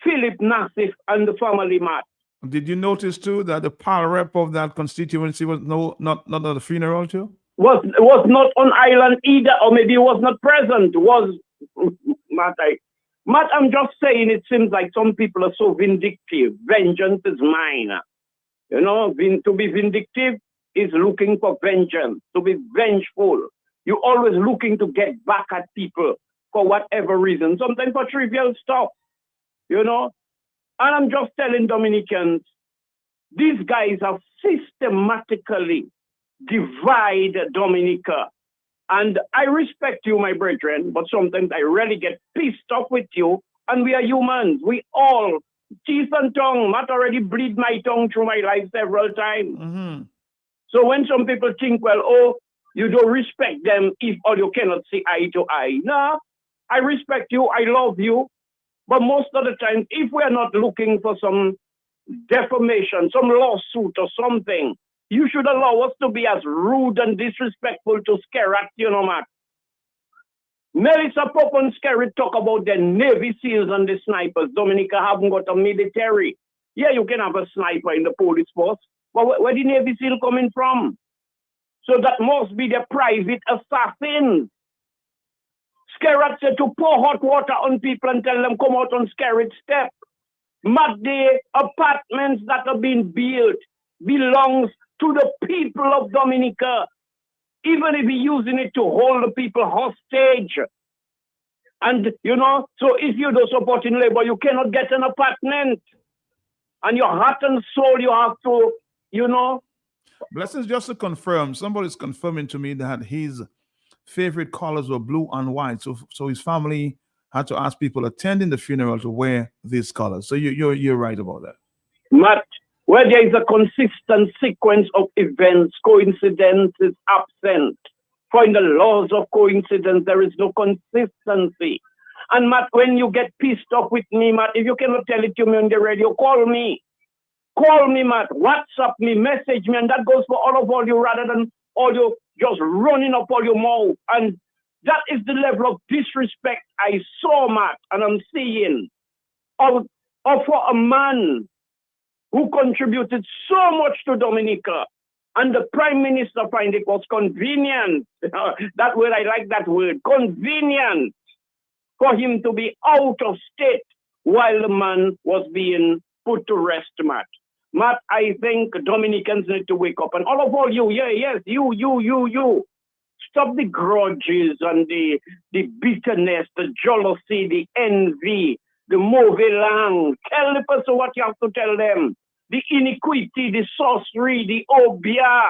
Philip Nassif and the family, Matt. Did you notice too that the power rep of that constituency was not at the funeral too? Was not on island either, or maybe he was not present. Matt, I'm just saying, it seems like some people are so vindictive. Vengeance is mine. You know, to be vindictive is looking for vengeance, to be vengeful. You're always looking to get back at people for whatever reason, sometimes for trivial stuff, you know. And I'm just telling Dominicans, these guys have systematically divided Dominica. And I respect you, my brethren, but sometimes I really get pissed off with you. And we are humans. We all, teeth and tongue. Matt already bleed my tongue through my life several times. Mm-hmm. So when some people think, well, oh, you don't respect them if or you cannot see eye to eye. No, I respect you. I love you. But most of the time, if we're not looking for some defamation, some lawsuit or something, you should allow us to be as rude and disrespectful to Skerrit, you know, Matt. Melissa Pope and Skerrit talk about the Navy SEALs and the snipers. Dominica haven't got a military. Yeah, you can have a sniper in the police force, but where the Navy SEAL coming from? So that must be the private assassins. Skerrit said to pour hot water on people and tell them come out on Skerrit step. Matt, the apartments that are being built belongs to the people of Dominica, even if you're using it to hold the people hostage. And, you know, so if you don't support in labor, you cannot get an apartment. And your heart and soul, you have to, you know. Blessings, just to confirm, somebody's confirming to me that his favorite colors were blue and white. So his family had to ask people attending the funeral to wear these colors. So you're right about that. Matt, where there is a consistent sequence of events, coincidence is absent. For in the laws of coincidence, there is no consistency. And Matt, when you get pissed off with me, Matt, if you cannot tell it to me on the radio, call me. Call me, Matt. WhatsApp me, message me, and that goes for all you rather than all you just running up all your mouth. And that is the level of disrespect I saw, Matt, and I'm seeing of for a man who contributed so much to Dominica. And the Prime Minister find it was convenient. That word, I like that word, convenient, for him to be out of state while the man was being put to rest, Matt. Matt, I think Dominicans need to wake up. And all you, you. Stop the grudges and the bitterness, the jealousy, the envy, the mauvais langue. Tell the person what you have to tell them. The iniquity, the sorcery, the obia.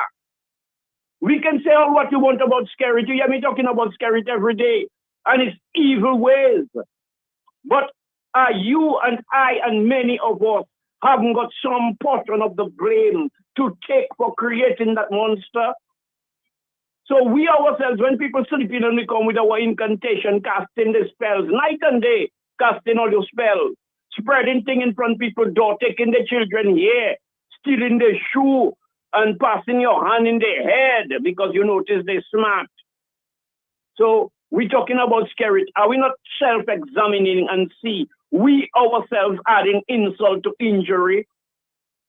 We can say all what you want about Skerrit. You hear me talking about Skerrit every day and its evil ways. But are you and I and many of us haven't got some portion of the blame to take for creating that monster? So we ourselves, when people sleep in and we come with our incantation, casting the spells, night and day, casting all your spells, spreading things in front of people's door, taking the children here, stealing their shoe, and passing your hand in their head because you notice they're smart. So we're talking about Skerrit. Are we not self-examining and see we ourselves adding insult to injury?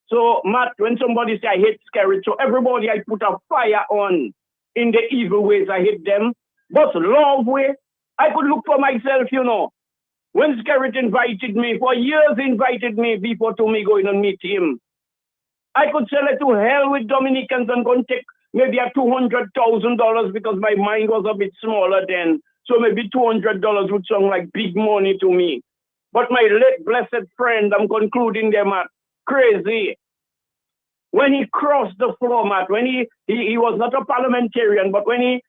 So, Matt, when somebody say I hate Skerrit, so everybody I put a fire on in the evil ways, I hate them. But love way, I could look for myself, you know. When Skerrit invited me, for years invited me before to me going and meet him. I could say let to hell with Dominicans and go and take maybe at $200,000 because my mind was a bit smaller then. So maybe $200 would sound like big money to me. But my late blessed friend, I'm concluding them at crazy. When he crossed the floor, Matt, when he was not a parliamentarian, but when he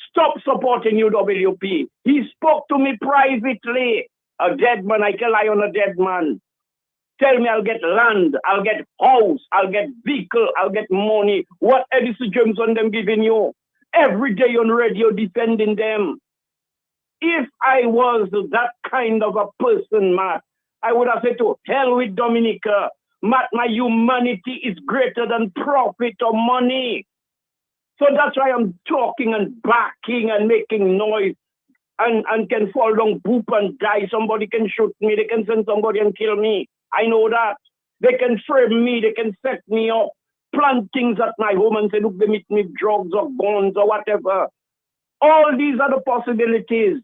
stopped supporting UWP, he spoke to me privately. A dead man, I can lie on a dead man. Tell me I'll get land, I'll get house, I'll get vehicle, I'll get money. What Edison Jameson them giving you? Every day on radio defending them. If I was that kind of a person, Matt, I would have said to hell with Dominica. Matt, my humanity is greater than profit or money. So that's why I'm talking and barking and making noise and can fall down, poop and die. Somebody can shoot me. They can send somebody and kill me. I know that. They can frame me. They can set me up, plant things at my home and say, look, they meet me with drugs or guns or whatever. All these are the possibilities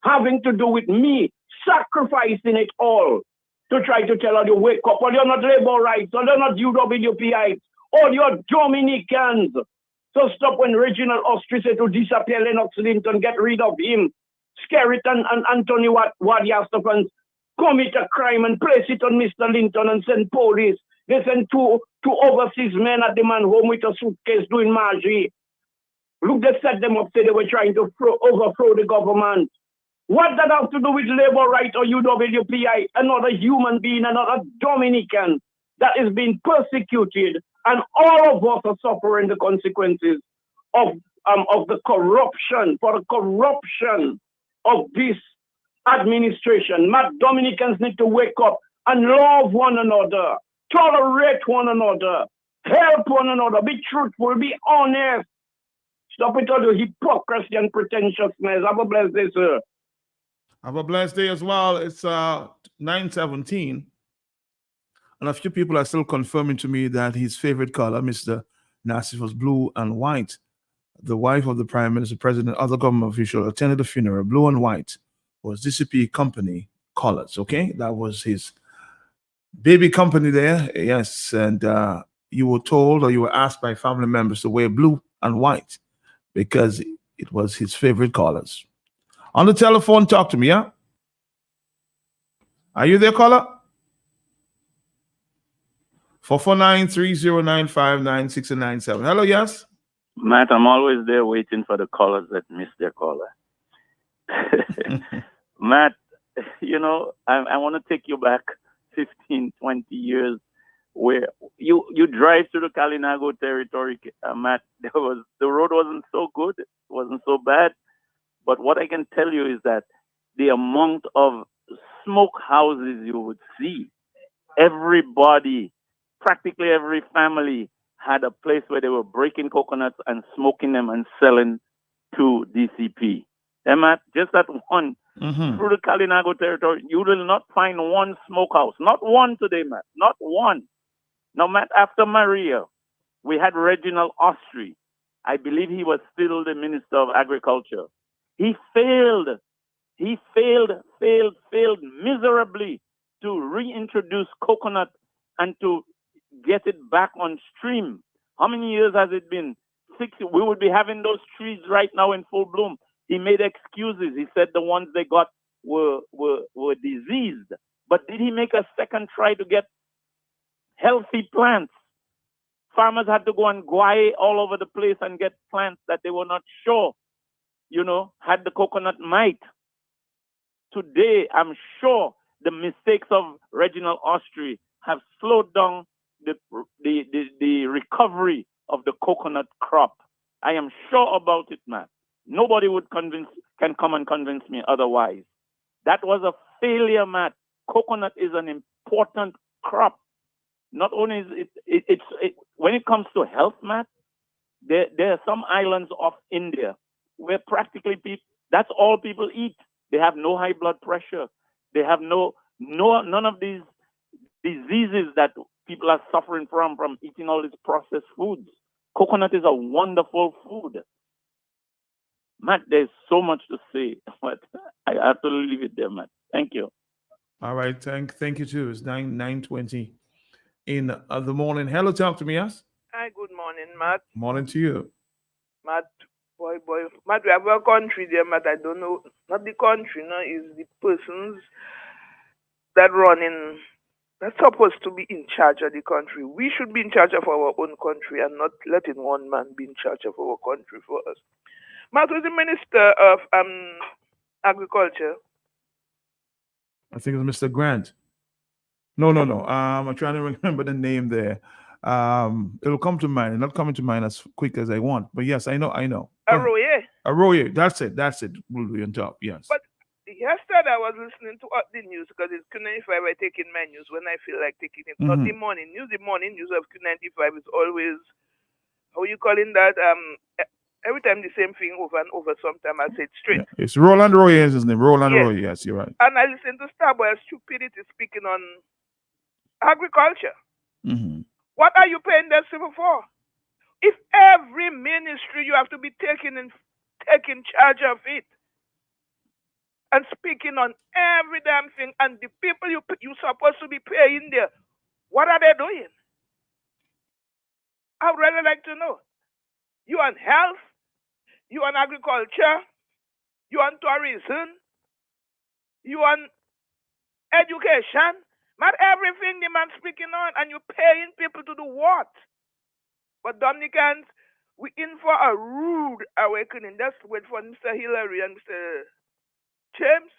having to do with me sacrificing it all to try to tell her you wake up, or you're not labor rights, or they're not UWPites, or you're Dominicans. So stop when Reginald Austri said to disappear Lennox Linton, get rid of him. Skerrit and Anthony Wadiastafans commit a crime and place it on Mr. Linton and send police. They send two overseas men at the man home with a suitcase doing Margie. Look, they set them up, say they were trying to overthrow the government. What that have to do with labor right or UWPI? Another human being, another Dominican that is being persecuted, and all of us are suffering the consequences of the corruption, for the corruption of this administration. Mad Dominicans need to wake up and love one another, tolerate one another, help one another, be truthful, be honest. Stop with all the hypocrisy and pretentiousness. Have a blessed day, sir. Have a blessed day as well. It's 9:17. And a few people are still confirming to me that his favorite color, Mr. Nassif, was blue and white. The wife of the Prime Minister, President, other government official attended the funeral. Blue and white was DCP company colors, okay? That was his baby company there, yes. And you were told or you were asked by family members to wear blue and white because it was his favorite colors. On the telephone, talk to me, yeah? Are you there, caller? 449-3095-9697. Hello, yes? Matt, I'm always there waiting for the callers that miss their caller. Matt, you know, I want to take you back 15, 20 years where you drive through the Kalinago territory, Matt. The road wasn't so good, it wasn't so bad. But what I can tell you is that the amount of smoke houses you would see, everybody, practically every family had a place where they were breaking coconuts and smoking them and selling to DCP. And Matt, just that one, through the Kalinago territory, you will not find one smokehouse. Not one today, Matt. Not one. Now, Matt, after Maria, we had Reginald Austri. I believe he was still the Minister of Agriculture. He failed. He failed miserably to reintroduce coconut and to get it back on stream. How many years has it been? 6. We would be having those trees right now in full bloom. He made excuses. He said the ones they got were diseased. But did he make a second try to get healthy plants? Farmers had to go and guay all over the place and get plants that they were not sure, had the coconut mite. Today, I'm sure the mistakes of Reginald Austri have slowed down the recovery of the coconut crop. I am sure about it, Matt. Nobody can come and convince me otherwise. That was a failure, Matt. Coconut is an important crop. Not only is it when it comes to health, Matt, there are some islands off India where practically that's all people eat. They have no high blood pressure. They have none of these diseases that people are suffering from eating all these processed foods. Coconut is a wonderful food. Matt, there's so much to say, but I have to leave it there, Matt. Thank you. All right, thank you too. It's 9:20 in the morning. Hello, talk to me, yes? Hi, good morning. morning, Matt. Morning to you. Matt, boy. Matt, we have a country there, Matt. I don't know. Not the country, no. It's the persons that running, that's supposed to be in charge of the country. We should be in charge of our own country and not letting one man be in charge of our country for us. Matt was the Minister of Agriculture. I think it's Mr. Grant. No. I'm trying to remember the name there. It'll come to mind. Not coming to mind as quick as I want. But yes, I know. Arroyo. That's it. We'll be on top. Yes. But yesterday I was listening to the news because it's Q95. I taking my news when I feel like taking it. Not the morning news. The morning news of Q95 is always, how you calling that? Every time the same thing over and over. Sometimes I say it straight. Yeah. It's Roland Royer, is his name. Roland Yes. Royer. Yes, you're right. And I listen to Starboy stupidity speaking on agriculture. Mm-hmm. What are you paying them civil for? If every ministry you have to be taking charge of it and speaking on every damn thing, and the people you supposed to be paying there, what are they doing? I would really like to know. You on health, you on agriculture, you on tourism, you on education, not everything the man speaking on, and you paying people to do what? But Dominicans, we in for a rude awakening. That's wait for Mr. Hillary and Mr. James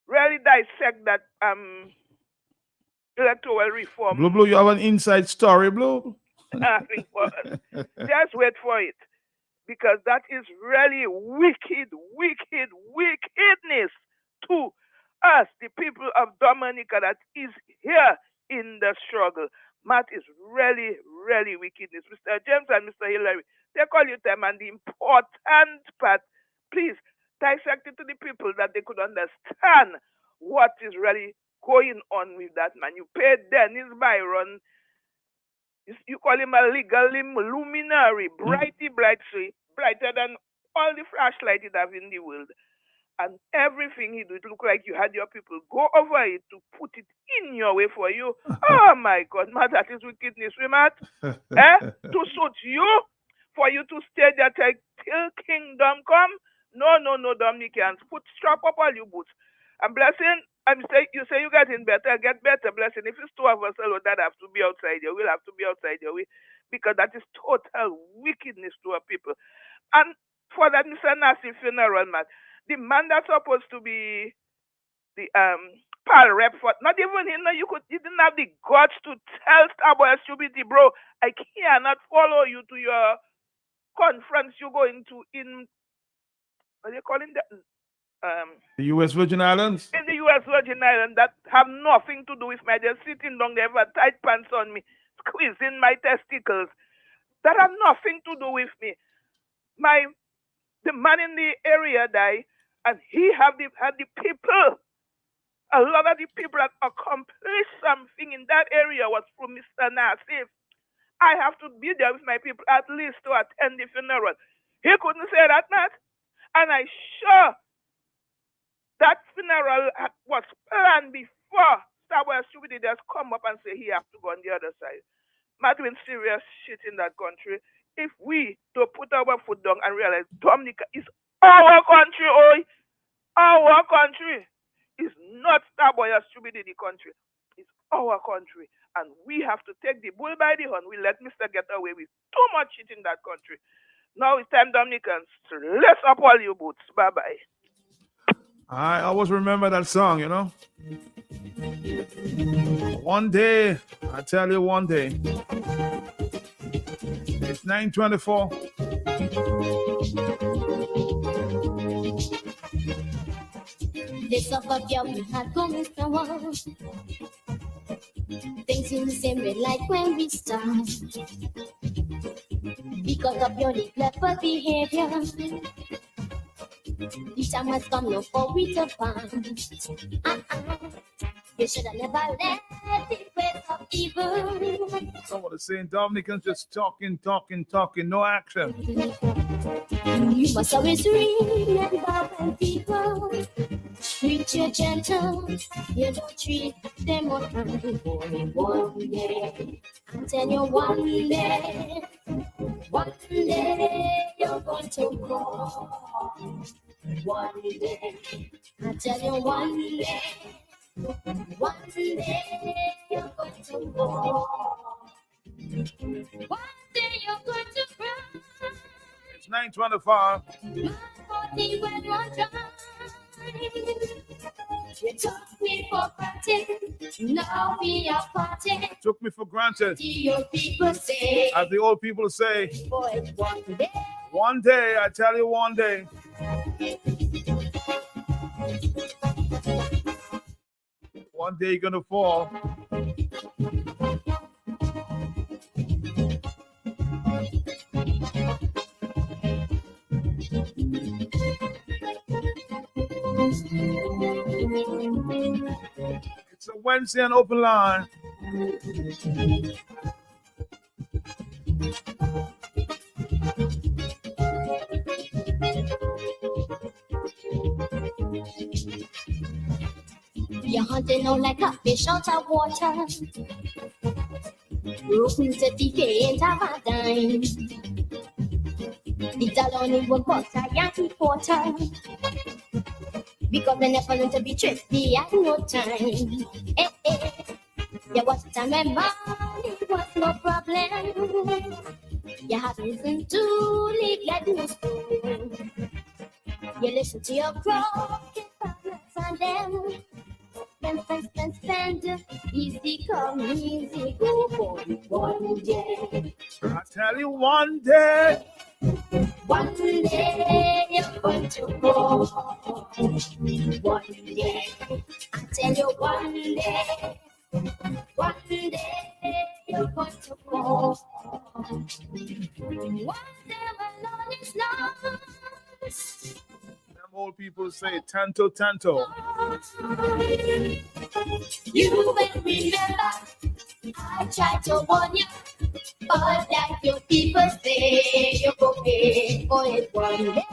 really dissect that electoral reform. Blue, you have an inside story, Blue. Just wait for it. Because that is really wickedness to us, the people of Dominica that is here in the struggle. Matt is really wickedness. Mr. James and Mr. Hillary, take all your time, and the important part, please dissect it to the people that they could understand what is really going on with that man. You paid Dennis Byron, you call him a legal luminary, brighter than all the flashlight you have in the world. And everything he do, it look like you had your people go over it to put it in your way for you. Oh my God, Matt, that is wickedness, Matt. To suit you, for you to stay there till kingdom come. No, Dominicans, strap up all your boots. And blessing, you say you getting better, get better, blessing. If it's two of us alone, that have to be outside here. We'll have to be outside here, because that is total wickedness to our people. And for that Mr. Nassi funeral, man, the man that's supposed to be the PAL rep for, not even him, you didn't have the guts to tell Starboy stupidity, bro. I cannot follow you to your conference you're going to in, what are you calling that? The U.S. Virgin Islands? In the U.S. Virgin Islands that have nothing to do with me. They're sitting down, they have a tight pants on me, squeezing my testicles. That have nothing to do with me. The man in the area died, and he had the people. A lot of the people that accomplished something in that area was from Mr. Nassif. I have to be there with my people at least to attend the funeral. He couldn't say that, Matt. And I sure that funeral was planned before Starboy Stupidity just come up and say he has to go on the other side. Matt, doing serious shit in that country. If we don't put our foot down and realize Dominica is our country, our country is not Starboy Stupidity country. It's our country. And we have to take the bull by the horn. We let Mr. get away with too much shit in that country. Now it's time, Dominicans, to lace up all your boots. Bye-bye. I always remember that song, you know. One day, I tell you one day. It's 9:24. This of a girl we had come Mr. One. Things in the same way like when we start. Because of your neglectful behavior. The time has come now for we to find. You should have never let it wake up evil. Someone is saying Dominicans just talking, no action. You must always remember when people treat you gentle, you don't treat them unkind. One day, I'm telling you one day, One day you're going to grow. One day, I tell you, one day you're going to grow. One day you're going to grow. It's 9:25. Body when you're done. You took me for granted. Now we are parting. Took me for granted. Your people say, As the old people say, boy, one day, I tell you, one day. One day you're gonna fall. It's a Wednesday and open line. You're hunting on like a fish out of water. Rooting to decay into a dime. It's all only one butter, Yankee Porter. Because they never learned to be thrifty at no time. There was a time when money was no problem. You had reason to live like no spoon. You listen to your broken problems and them. Spend. Easy come, easy go. One day. I tell you, one day. One day you're going to go. One day, I tell you, one day. One day you're going to go. One day alone is lost. Them old people say tanto tanto. You will remember I tried to warn you, but like your people say, you go pay for it one day.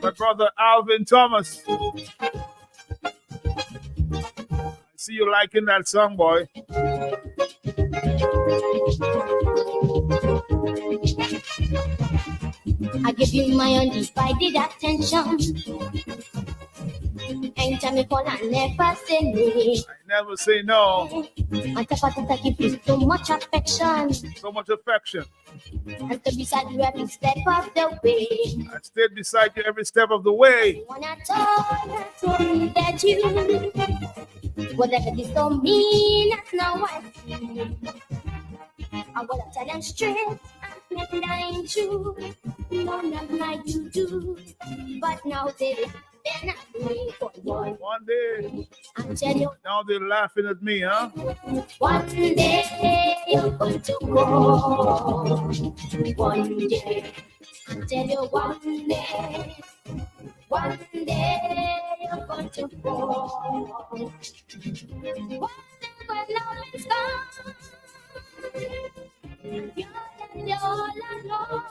My brother Alvin Thomas. I see you liking that song, boy. I give you my undivided attention. Anytime you call, I never say no. I never say no. On top of it, I give you so much affection. So much affection. And to beside you every step of the way. I stayed beside you every step of the way. When I told me that you whatever this don't mean, that's not what I see. I wanna tell them straight, nothing that ain't true. No, not like you do. But now they're not doing for one day. I tell you, now they're laughing at me, huh? One day you're going to go. One day, I tell you, one day you're going to go. One day when all is gone, you're all alone.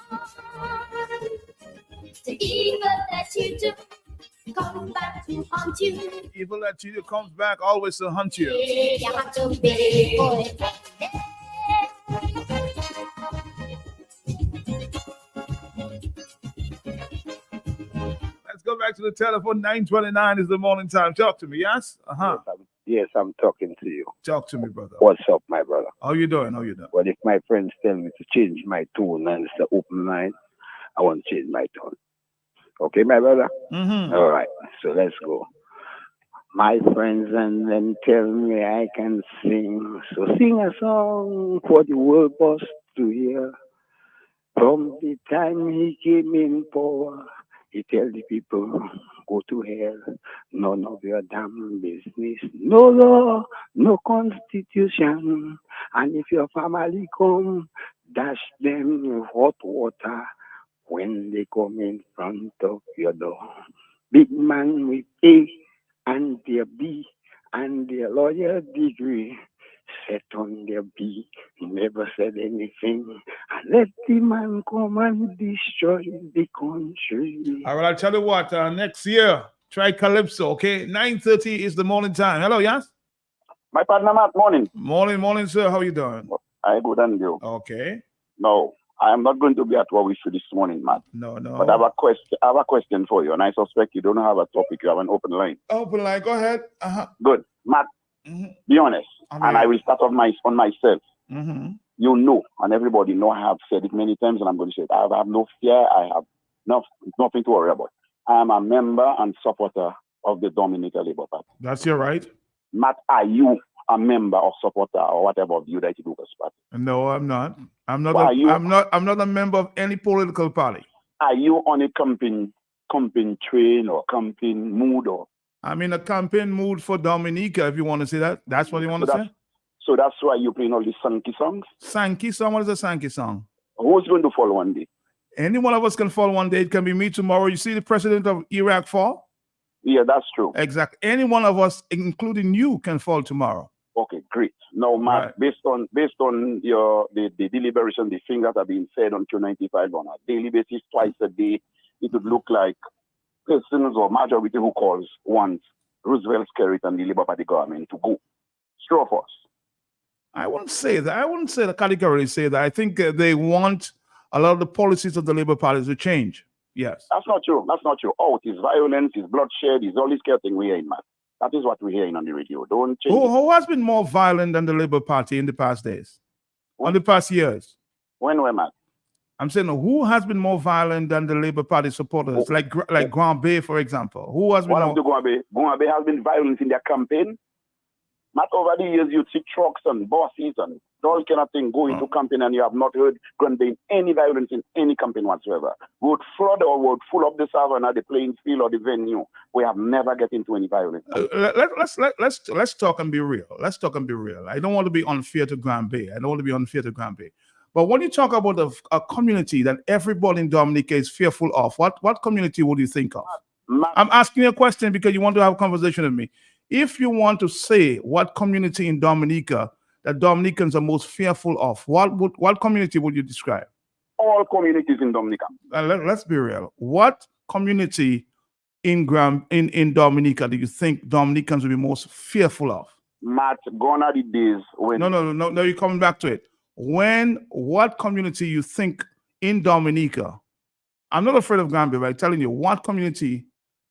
The evil that you do come back to haunt you. Evil that you do comes back always to hunt you. You have to be for it. Let's go back to the telephone. 9:29 is the morning time. Talk to me, yes? Yes, I'm talking to you. Talk to me, brother. What's up, my brother? How you doing? How you doing? Well, if my friends tell me to change my tone and it's an open line, I want to change my tone. Okay, my brother? Mm-hmm. All right, so let's go. My friends and them tell me I can sing, so sing a song for the world boss to hear. From the time he came in power, he tell the people, go to hell, none of your damn business. No law, no constitution, and if your family come, dash them with hot water when they come in front of your door. Big man with A and their B and their lawyer degree set on their B. He never said anything. And let the man come and destroy the country. All right, I'll tell you what, next year, try Calypso, okay? 9:30 is the morning time. Hello, yes? My partner, Matt, morning. Morning, sir. How you doing? I good and you. Okay. No, I am not going to be at what we should this morning, Matt. No. But I have a question for you, and I suspect you don't have a topic. You have an open line. Open line, go ahead. Good. Matt, be honest, and I will start on myself. You know, and everybody know I have said it many times, and I'm going to say it. I have no fear. I have nothing to worry about. I am a member and supporter of the Dominica Labour Party. That's your right. Matt, are you a member or supporter or whatever of the United Workers Party? No, I'm not. I'm not. Why I'm not a member of any political party. Are you on a campaign train or campaign mood or? I'm in a campaign mood for Dominica. If you want to say that, that's what you want to say. So that's why you're playing all these Sankey songs. Sankey song. What is a Sankey song? Who's going to fall one day? Any one of us can fall one day. It can be me tomorrow. You see the president of Iraq fall? Yeah, that's true. Exactly. Any one of us, including you, can fall tomorrow. Okay, great. Now, Matt, Right. based on the deliberation, the things that are being said on Q95 on a daily basis, twice a day, it would look like persons or majority who calls wants Roosevelt Skerrit and the Labour Party government to go. Straw for us. I wouldn't say that. I wouldn't say that categorically say that. I think they want a lot of the policies of the Labour Party to change. Yes. That's not true. That's not true. Oh, it is violence, it's bloodshed, it's all this kind of thing we're hearing, Matt. That is what we're hearing on the radio. Don't change. Who has been more violent than the Labour Party in the past days? On the past years? When, Matt? I'm saying who has been more violent than the Labour Party supporters? Like Grand Bay, for example. Who has been One more? of the Guambe has been violent in their campaign. Not over the years, you see trucks and buses and all kind of thing go into campaign, and you have not heard Grande any violence in any campaign whatsoever. We would flood or would full up the savannah, the playing field or the venue. We have never get into any violence. Let's talk and be real. Let's talk and be real. I don't want to be unfair to Grand Bay. I don't want to be unfair to Grand Bay. But when you talk about a community that everybody in Dominica is fearful of, what community would you think of? I'm asking you a question because you want to have a conversation with me. If you want to say what community in Dominica that Dominicans are most fearful of, what community would you describe? All communities in Dominica. Let's be real. What community in Dominica do you think Dominicans will be most fearful of? Matt, gone are the days when... No, you're coming back to it. What community you think in Dominica? I'm not afraid of Gambia, but I'm telling you, what community,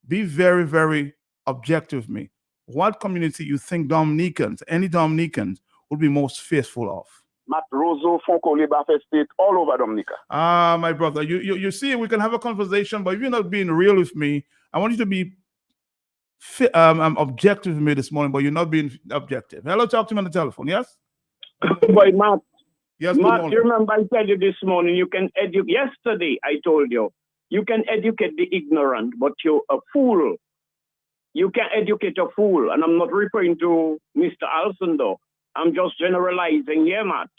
be very, very objective with me. What community you think Dominicans, any Dominicans, would be most fearful of? Matt, Roseau, Fonko, Labour State, all over Dominica. My brother, you see, we can have a conversation, but if you're not being real with me, I want you to be objective with me this morning, but you're not being objective. Hello, talk to me on the telephone, yes? Boy, Matt. Yes, Matt, you remember I said you this morning, you can educate. Yesterday, I told you, you can educate the ignorant, but you're a fool. You can educate a fool, and I'm not referring to Mr. Alson, though. I'm just generalizing here, Matt.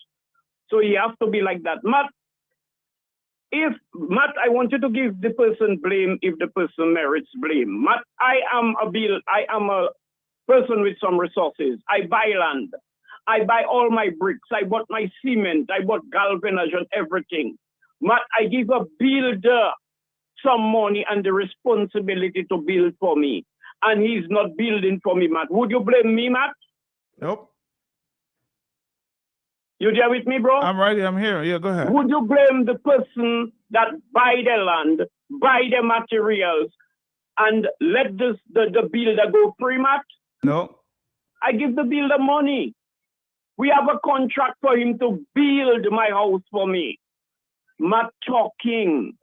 So you have to be like that. Matt, I want you to give the person blame if the person merits blame. Matt, I am a person with some resources. I buy land. I buy all my bricks. I bought my cement. I bought galvanizing and everything. Matt, I give a builder some money and the responsibility to build for me. And he's not building for me, Matt. Would you blame me, Matt? Nope. You there with me, bro? I'm right here. I'm here. Yeah, go ahead. Would you blame the person that buy the land, buy the materials, and let the builder go free, Matt? No. I give the builder money. We have a contract for him to build my house for me. Matt talking.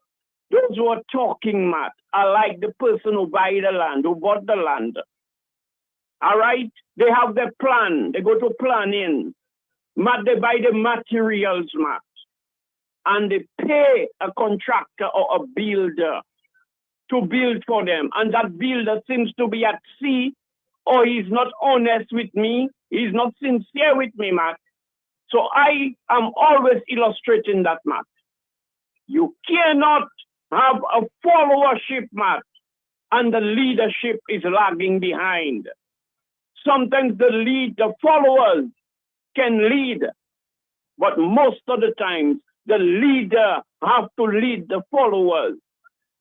Those who are talking, Matt, are like the person who buy the land, who bought the land. All right? They have their plan. They go to planning. Matt, they buy the materials, Matt. And they pay a contractor or a builder to build for them. And that builder seems to be at sea, or he's not honest with me. He's not sincere with me, Matt. So I am always illustrating that, Matt. You cannot have a followership, Matt, and the leadership is lagging behind. Sometimes the followers can lead, but most of the times the leader have to lead the followers.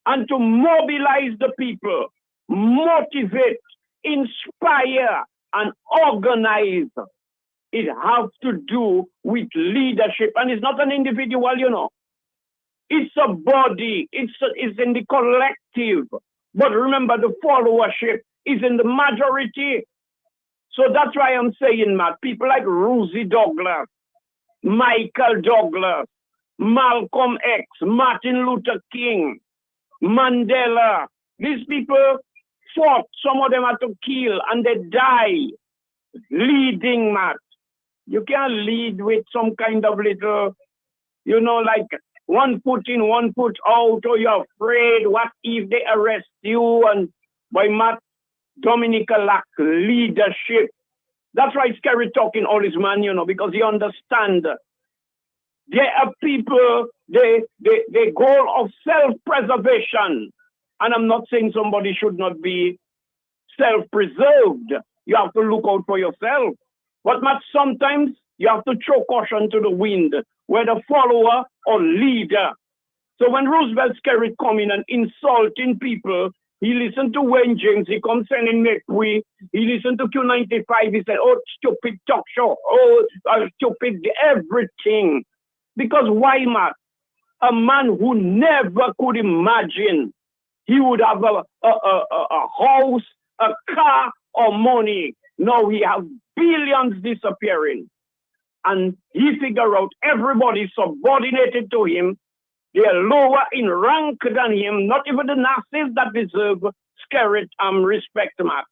And to mobilize the people, motivate, inspire, and organize, it has to do with leadership. And it's not an individual, you know. It's a body. It's in the collective. But remember, the followership is in the majority. So that's why I'm saying, Matt, people like Rosie Douglas, Michael Douglas, Malcolm X, Martin Luther King, Mandela, these people fought. Some of them had to kill and they die leading, Matt. You can't lead with some kind of little, you know, like one foot in, one foot out, or you're afraid, what if they arrest you? And by Matt, Dominica lack leadership. That's why it's scary talking all this, man, you know, because you understand. There are people, they goal of self-preservation. And I'm not saying somebody should not be self-preserved. You have to look out for yourself. But Matt, sometimes you have to throw caution to the wind, whether follower or leader. So when Roosevelt Skerrit come in and insulting people, he listened to Wayne James, he comes sending McQueen, he listened to Q95, he said, oh, stupid talk show, oh, stupid everything. Because why, Matt? A man who never could imagine he would have a house, a car, or money. No, he has billions disappearing. And he figure out everybody subordinated to him. They are lower in rank than him, not even the Nazis that deserve Skerrit respect, Matt.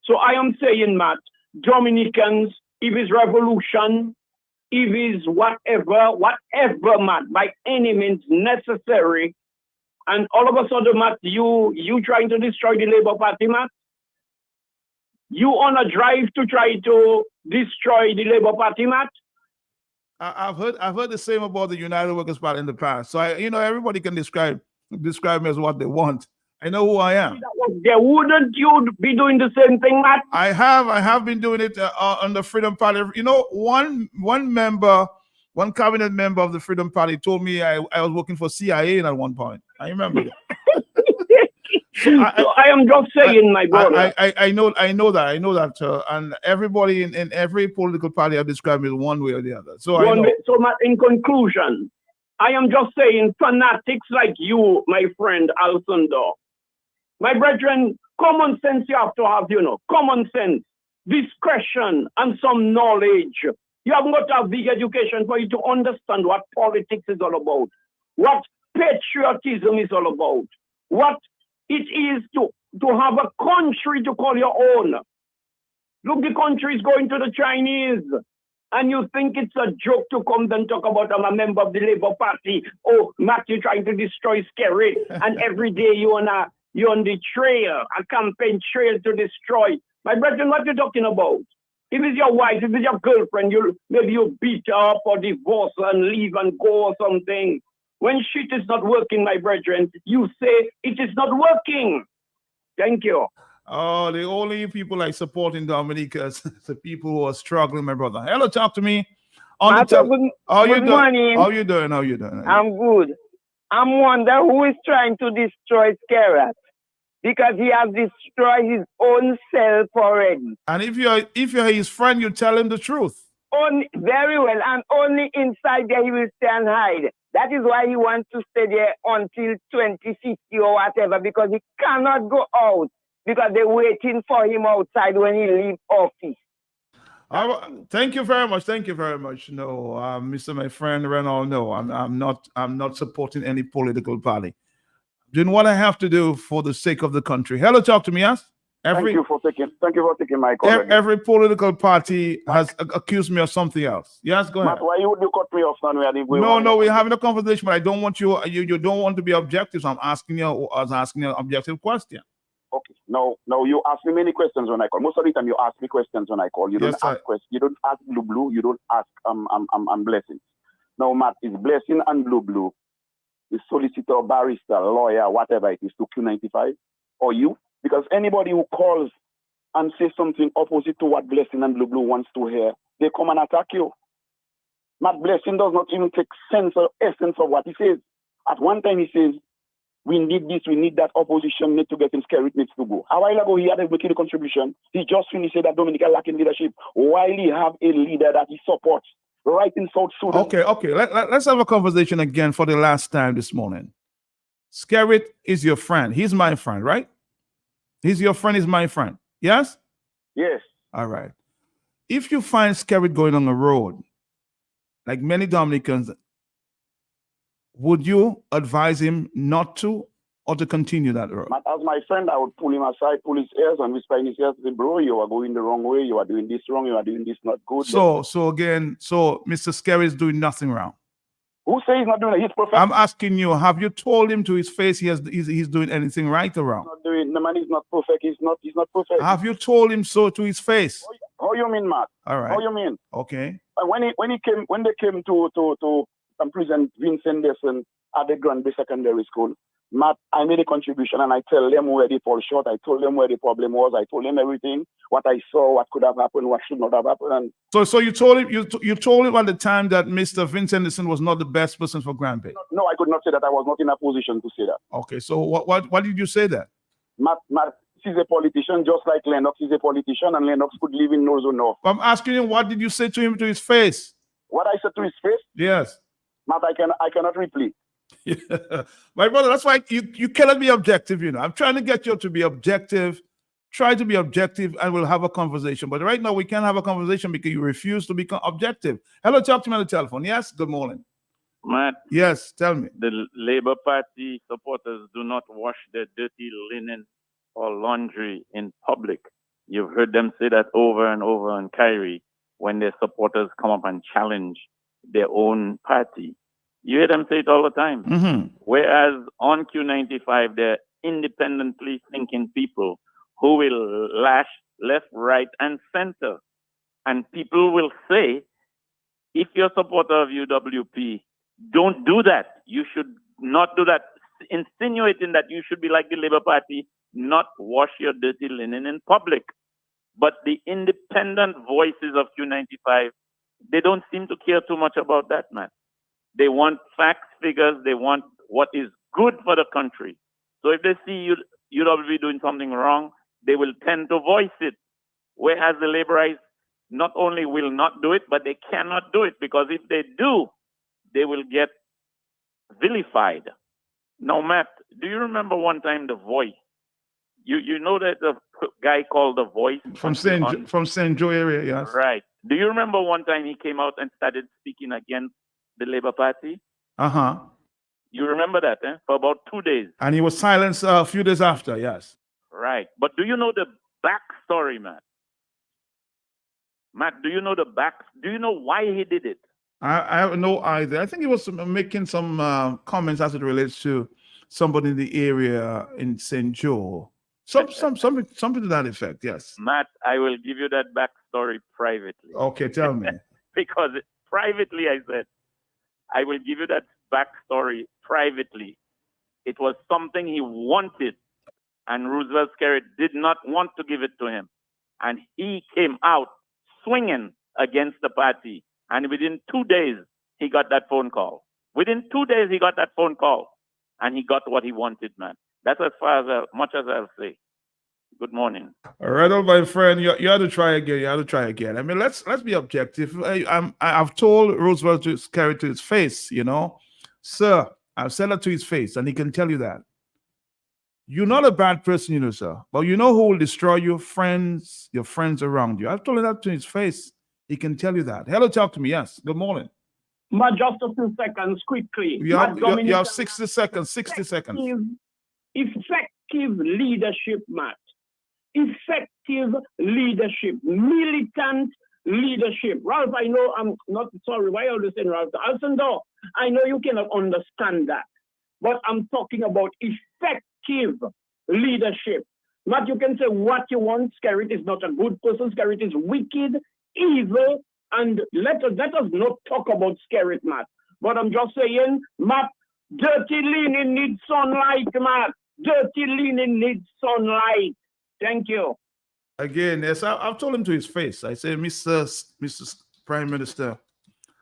So I am saying, Matt, Dominicans, if it's revolution, if it's whatever, Matt, by any means necessary, and all of a sudden, Matt, you trying to destroy the Labour Party, Matt? You on a drive to try to destroy the Labour Party, Matt? I've heard the same about the United Workers' Party in the past. So everybody can describe me as what they want. I know who I am. Wouldn't you be doing the same thing, Matt? I have been doing it on the Freedom Party. You know, one cabinet member of the Freedom Party told me I was working for CIA at one point. I remember that. I am just saying, my brother. I know that, and everybody in every political party have described me one way or the other. So Matt, in conclusion, I am just saying, fanatics like you, my friend Alcindor, my brethren, common sense you have to have, common sense, discretion, and some knowledge. You haven't got to have big education for you to understand what politics is all about, what patriotism is all about, what it is to have a country to call your own. Look, the country is going to the Chinese, and you think it's a joke to come and talk about I'm a member of the Labour Party. Oh, Matthew trying to destroy Skerrit, and every day you're on the trail, a campaign trail to destroy. My brethren, what you talking about? If it's your wife, if it's your girlfriend, maybe you beat her up or divorce her and leave and go or something. When shit is not working, my brethren, you say it is not working. Thank you. Oh, the only people I support in Dominica is the people who are struggling, my brother. Hello, talk to me. Good morning. How you doing? I'm good. I'm wondering who is trying to destroy Skerrit, because he has destroyed his own self already. And if you're his friend, you tell him the truth. Very well, and only inside there he will stay and hide. That is why he wants to stay there until 2050 or whatever, because he cannot go out, because they're waiting for him outside when he leaves office. Thank you very much. No, Mr. My friend Reynolds, no, I'm not supporting any political party. Doing what I have to do for the sake of the country. Hello, talk to me, yes? Thank you for taking my call. Every political party has accused me of something else. Yes, go ahead. Matt, why would you cut me off now? No, we're having a conversation, but I don't want you don't want to be objective, so I'm asking you an objective question. Okay. No, you ask me many questions when I call. Most of the time you ask me questions when I call. You don't ask questions. You don't ask blue. You don't ask blessings. Now, Matt, is blessing and blue. The solicitor, barrister, lawyer, whatever it is, to Q95, or you, because anybody who calls and says something opposite to what Blessing and Blue Blue wants to hear, they come and attack you. Matt Blessing does not even take sense or essence of what he says. At one time he says, we need this, we need that, opposition need to get him scared, it needs to go. A while ago he had a wicked contribution. He just finished saying that Dominica lacking leadership, while he have a leader that he supports right in South Sudan. Okay. Let's have a conversation again for the last time this morning. Skerrit is your friend. He's my friend, right? He's your friend, he's my friend. Yes? Yes. All right. If you find Skerrit going on the road, like many Dominicans, would you advise him not to or to continue that road? As my friend, I would pull him aside, pull his ears and whisper in his ears, say, bro, you are going the wrong way. You are doing this wrong. You are doing this not good. So Mr. Skerrit is doing nothing wrong. Who says he's not doing it? He's perfect. I'm asking you, have you told him to his face he's doing anything right or wrong? Not doing, the man is not perfect. He's not perfect. Have you told him so to his face? How you mean, Matt? All right. How you mean? Okay. When they came to President Vincent Desson at the Granby Secondary School, Matt, I made a contribution and I tell them where they fall short. I told them where the problem was. I told them everything, what I saw, what could have happened, what should not have happened. So you told him you told him at the time that Mr. Vincent Desson was not the best person for Granby. No, I could not say that. I was not in a position to say that. Okay. So what did you say then? Matt is a politician, just like Lennox is a politician, and Lennox could live in North or North. I'm asking him, what did you say to him to his face? What I said to his face? Yes. Matt, I cannot replay. My brother, that's why you cannot be objective, I'm trying to get you to be objective. Try to be objective and we'll have a conversation. But right now we can't have a conversation because you refuse to become objective. Hello, talk to me on the telephone. Yes, good morning. Matt. Yes, tell me. The Labour Party supporters do not wash their dirty linen or laundry in public. You've heard them say that over and over on Kyrie when their supporters come up and challenge their own party. You hear them say it all the time. Mm-hmm. Whereas on Q95, they're independently thinking people who will lash left, right, and center. And people will say, if you're a supporter of UWP, don't do that. You should not do that. Insinuating that you should be like the Labour Party, not wash your dirty linen in public. But the independent voices of Q95, they don't seem to care too much about that, man. They want facts, figures. They want what is good for the country. So if they see UWP doing something wrong, they will tend to voice it. Whereas the Labourites not only will not do it, but they cannot do it because if they do, they will get vilified. Now, Matt, do you remember one time The Voice? You know that the guy called The Voice? From St. Joe area, yes. Right. Do you remember one time he came out and started speaking against the Labour Party? Uh-huh. You remember that, for about 2 days. And he was silenced a few days after, yes. Right. But do you know the backstory, Matt? Matt, do you know do you know why he did it? I have no idea. I think he was making some comments as it relates to somebody in the area in St. Joe. Something to that effect, yes. Matt, I will give you that backstory privately. Okay, tell me. Because privately, I said, I will give you that backstory privately. It was something he wanted, and Roosevelt Skerrit did not want to give it to him. And he came out swinging against the party. And within 2 days, he got that phone call. Within 2 days, he got that phone call. And he got what he wanted, man. That's as much as I'll say. Good morning. All right, my friend, you have to try again. You have to try again. I mean, let's be objective. I've told Roosevelt to Skerrit to his face, Sir, I've said that to his face, and he can tell you that. You're not a bad person, sir. But you know who will destroy your friends around you. I've told him that to his face. He can tell you that. Hello, talk to me. Yes. Good morning. Just a few seconds, quickly. You have 60 seconds. 60 seconds. Effective leadership, Matt. Effective leadership. Militant leadership. Ralph, I know I'm not sorry. Why are you saying Ralph? Alcindor, I know you cannot understand that. But I'm talking about effective leadership. Matt, you can say what you want. Skerrit is not a good person. Skerrit is wicked, evil, and let us not talk about Skerrit, Matt. But I'm just saying, Matt, dirty linen needs sunlight, Matt. Dirty linen needs sunlight. Thank you. Again, yes, I've told him to his face. I said, Mr. Prime Minister,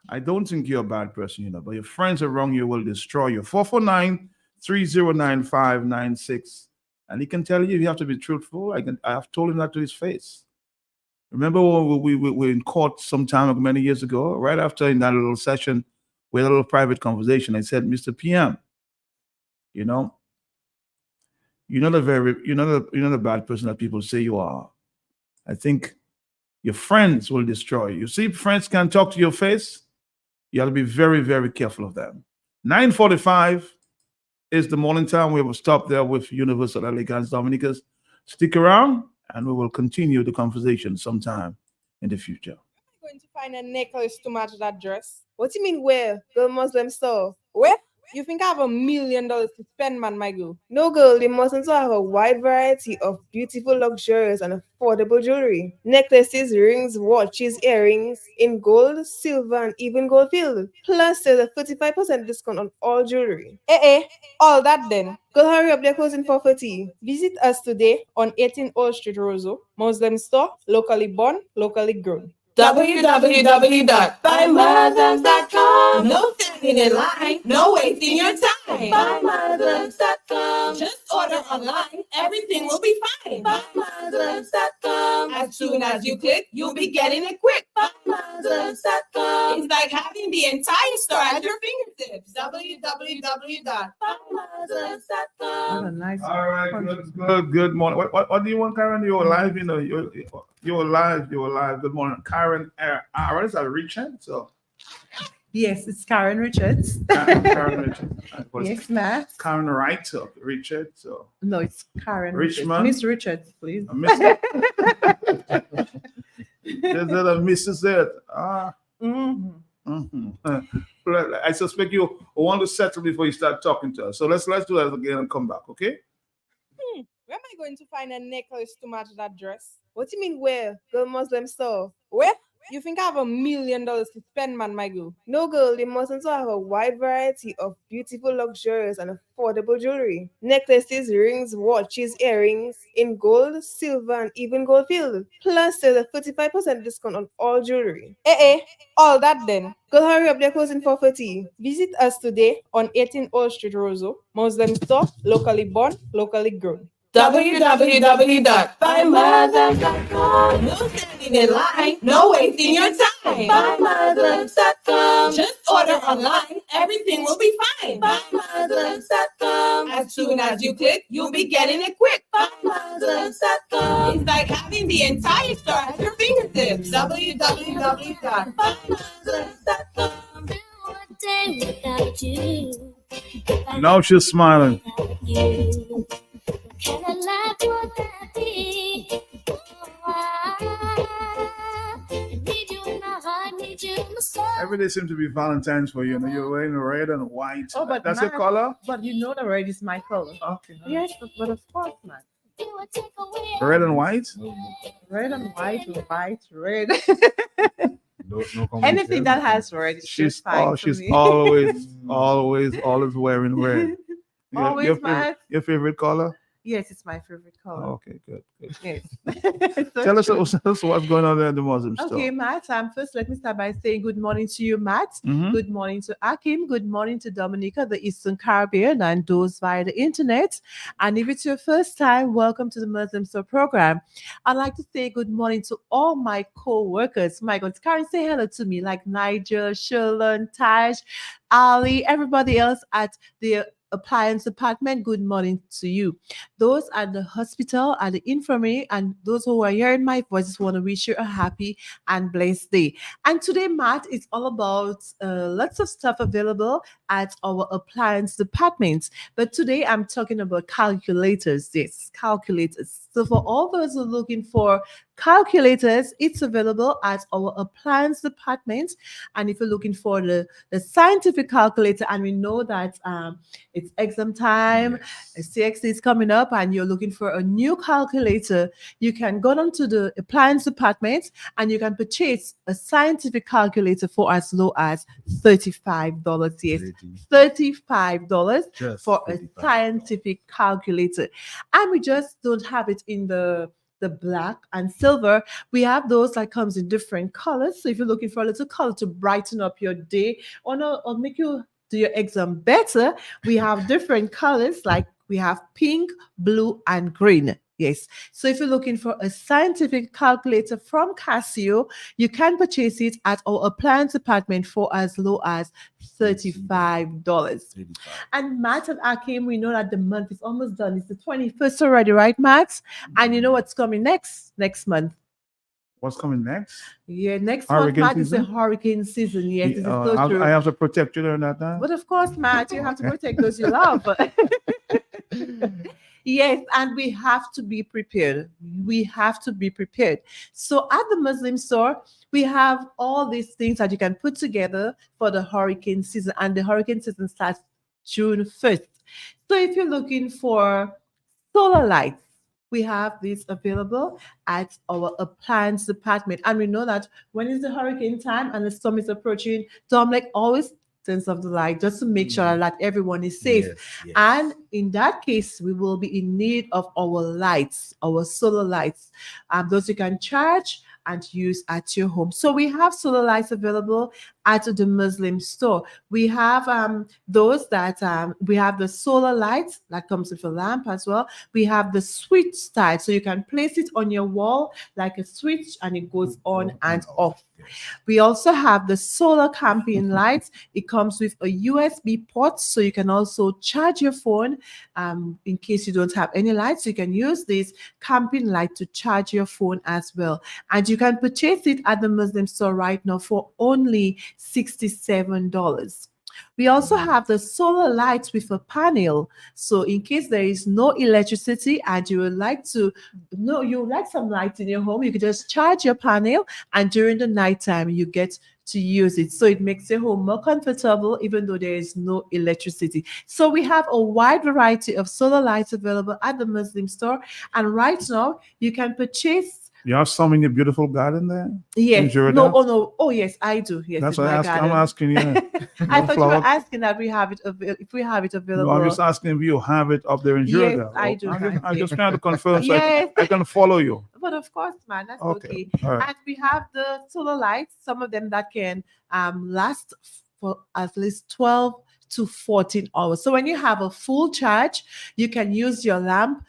I don't think you're a bad person, but your friends around you will destroy you. 449-309596. And he can tell you have to be truthful. I have told him that to his face. Remember when we were in court some time many years ago, right after in that little session, we had a little private conversation. I said, Mr. PM, you're not the bad person that people say you are. I think your friends will destroy you. See, friends can talk to your face. You have to be very, very careful of them. 9:45 is the morning time. We will stop there with Universal Elegance Dominicans. Stick around, and we will continue the conversation sometime in the future. I'm going to find a necklace to match that dress. What do you mean where? Girl Muslim store. Where? You think I have $1 million to spend, man, my girl? No, girl, the Muslims have a wide variety of beautiful, luxurious, and affordable jewelry. Necklaces, rings, watches, earrings in gold, silver, and even gold filled. Plus, there's a 35% discount on all jewelry. All that then. Girl, hurry up, they're closing for 40. Visit us today on 18 Old Street, Roseau. Muslim store, locally born, locally grown. www.buymuslims.com. No standing in line, no wasting your time. Buymuslims.com. Just order online, everything will be fine. Buymuslims.com. As soon as you click, you'll be getting it quick. Buymuslims.com. It's like having the entire store at your fingertips. www.buymuslims.com. All right, good morning. What do you want, Karen? You're live, you're live. Good morning, Karen. What is that, Richard? So Yes, it's Karen Richards. Karen Richards. Yes, Matt. Karen Wright, so Richard. So No, it's Karen Richmond. Richards. Miss Richards, please. There's a Mrs. I suspect you want to settle before you start talking to us. So let's do that again and come back, okay? Where am I going to find a necklace to match that dress? What do you mean where? Girl Muslim store. Where? You think I have $1 million to spend, man, my girl? No, girl, the Muslims have a wide variety of beautiful, luxurious, and affordable jewelry. Necklaces, rings, watches, earrings in gold, silver, and even gold filled. Plus, there's a 35% discount on all jewelry. All that then. Girl, hurry up, they're closing for 40. Visit us today on 18 Old Street, Roseau. Muslim store, locally born, locally grown. www.buymuslims.com. No standing in line, no wasting your time. Buymuslims.com. Just order online, everything will be fine. Buymuslims.com. As soon as you click, you'll be getting it quick. Buymuslims.com. It's like having the entire store at your fingertips. www.buymuslims.com. Now she's smiling. Can I like what I did? Need you in my heart, need you in my soul. Every day seems to be Valentine's for you. You're wearing red and white. Oh, but that's Matt, your color? But you know the red is my color. Okay. Yes, but of course, man. Red and white? Red and white, red. No Anything that has red is just fine. She's for me. always wearing red. Always, Matt. Your favorite color? Yes, it's my favorite color. Okay, good. Yes. Tell us what's going on there in the Muslim store. Okay, Matt. First, let me start by saying good morning to you, Matt. Mhm. Good morning to Akim. Good morning to Dominica, the Eastern Caribbean, and those via the internet. And if it's your first time, welcome to the Muslim Store program. I'd like to say good morning to all my co-workers. My God, Karen, say hello to me, like Nigel, Sherlon, Taj, Ali, everybody else at the appliance department. Good morning to you. Those at the hospital, at the infirmary, and those who are hearing my voice, just want to wish you a happy and blessed day. And today, Matt, it's all about lots of stuff available at our appliance department. But today, I'm talking about calculators. Yes, calculators. So for all those who are looking for calculators, it's available at our appliance department. And if you're looking for the scientific calculator, and we know that it's exam time, CXC is coming up, and you're looking for a new calculator, you can go down to the appliance department and you can purchase a scientific calculator for as low as $35. Yes, $35 Just for a scientific calculator. And we just don't have it in the black and silver. We have those that comes in different colors. So if you're looking for a little color to brighten up your day or make you do your exam better, we have different colors, like we have pink, blue, and green. Yes. So if you're looking for a scientific calculator from Casio, you can purchase it at our appliance department for as low as $35. And Matt and Akim, we know that the month is almost done. It's the 21st already, right, Matt? And you know what's coming next month? What's coming next? Yeah, next Hurricane month, Matt, is the season? hurricane season. Yes, it's so true. I have to protect you during that time. But of course, Matt, you have to protect those you love. Yes, and we have to be prepared. We have to be prepared. So at the Muslim store, we have all these things that you can put together for the hurricane season, and the hurricane season starts June 1st. So if you're looking for solar lights, we have these available at our appliance department. And we know that when it's the hurricane time and the storm is approaching, Dominic always turns off the light just to make sure that everyone is safe. And in that case, we will be in need of our lights, our solar lights. Those you can charge and use at your home. So we have solar lights available at the Muslim store. We have those that we have the solar lights that comes with a lamp as well. We have the switch style, so you can place it on your wall like a switch and it goes on and off. We also have the solar camping lights. It comes with a USB port, so you can also charge your phone in case you don't have any lights. You can use this camping light to charge your phone as well. And you can purchase it at the Muslim store right now for only $67. We also have the solar lights with a panel. So in case there is no electricity and you would like some light in your home, you can just charge your panel, and during the nighttime you get to use it. So it makes your home more comfortable even though there is no electricity. So we have a wide variety of solar lights available at the Muslim store. And right now you can purchase. You have some in your beautiful garden there? Yes. In No. Oh, yes, I do. Yes. That's in why my I'm asking you. I thought you were asking that we have it if we have it available. No, I'm just asking if you have it up there in Jordan. Yes, I do. I'm just trying to confirm so Yes. I can follow you. But of course, man, that's Okay. okay. All right. And we have the solar lights, some of them that can last for at least 12 to 14 hours. So when you have a full charge, you can use your lamp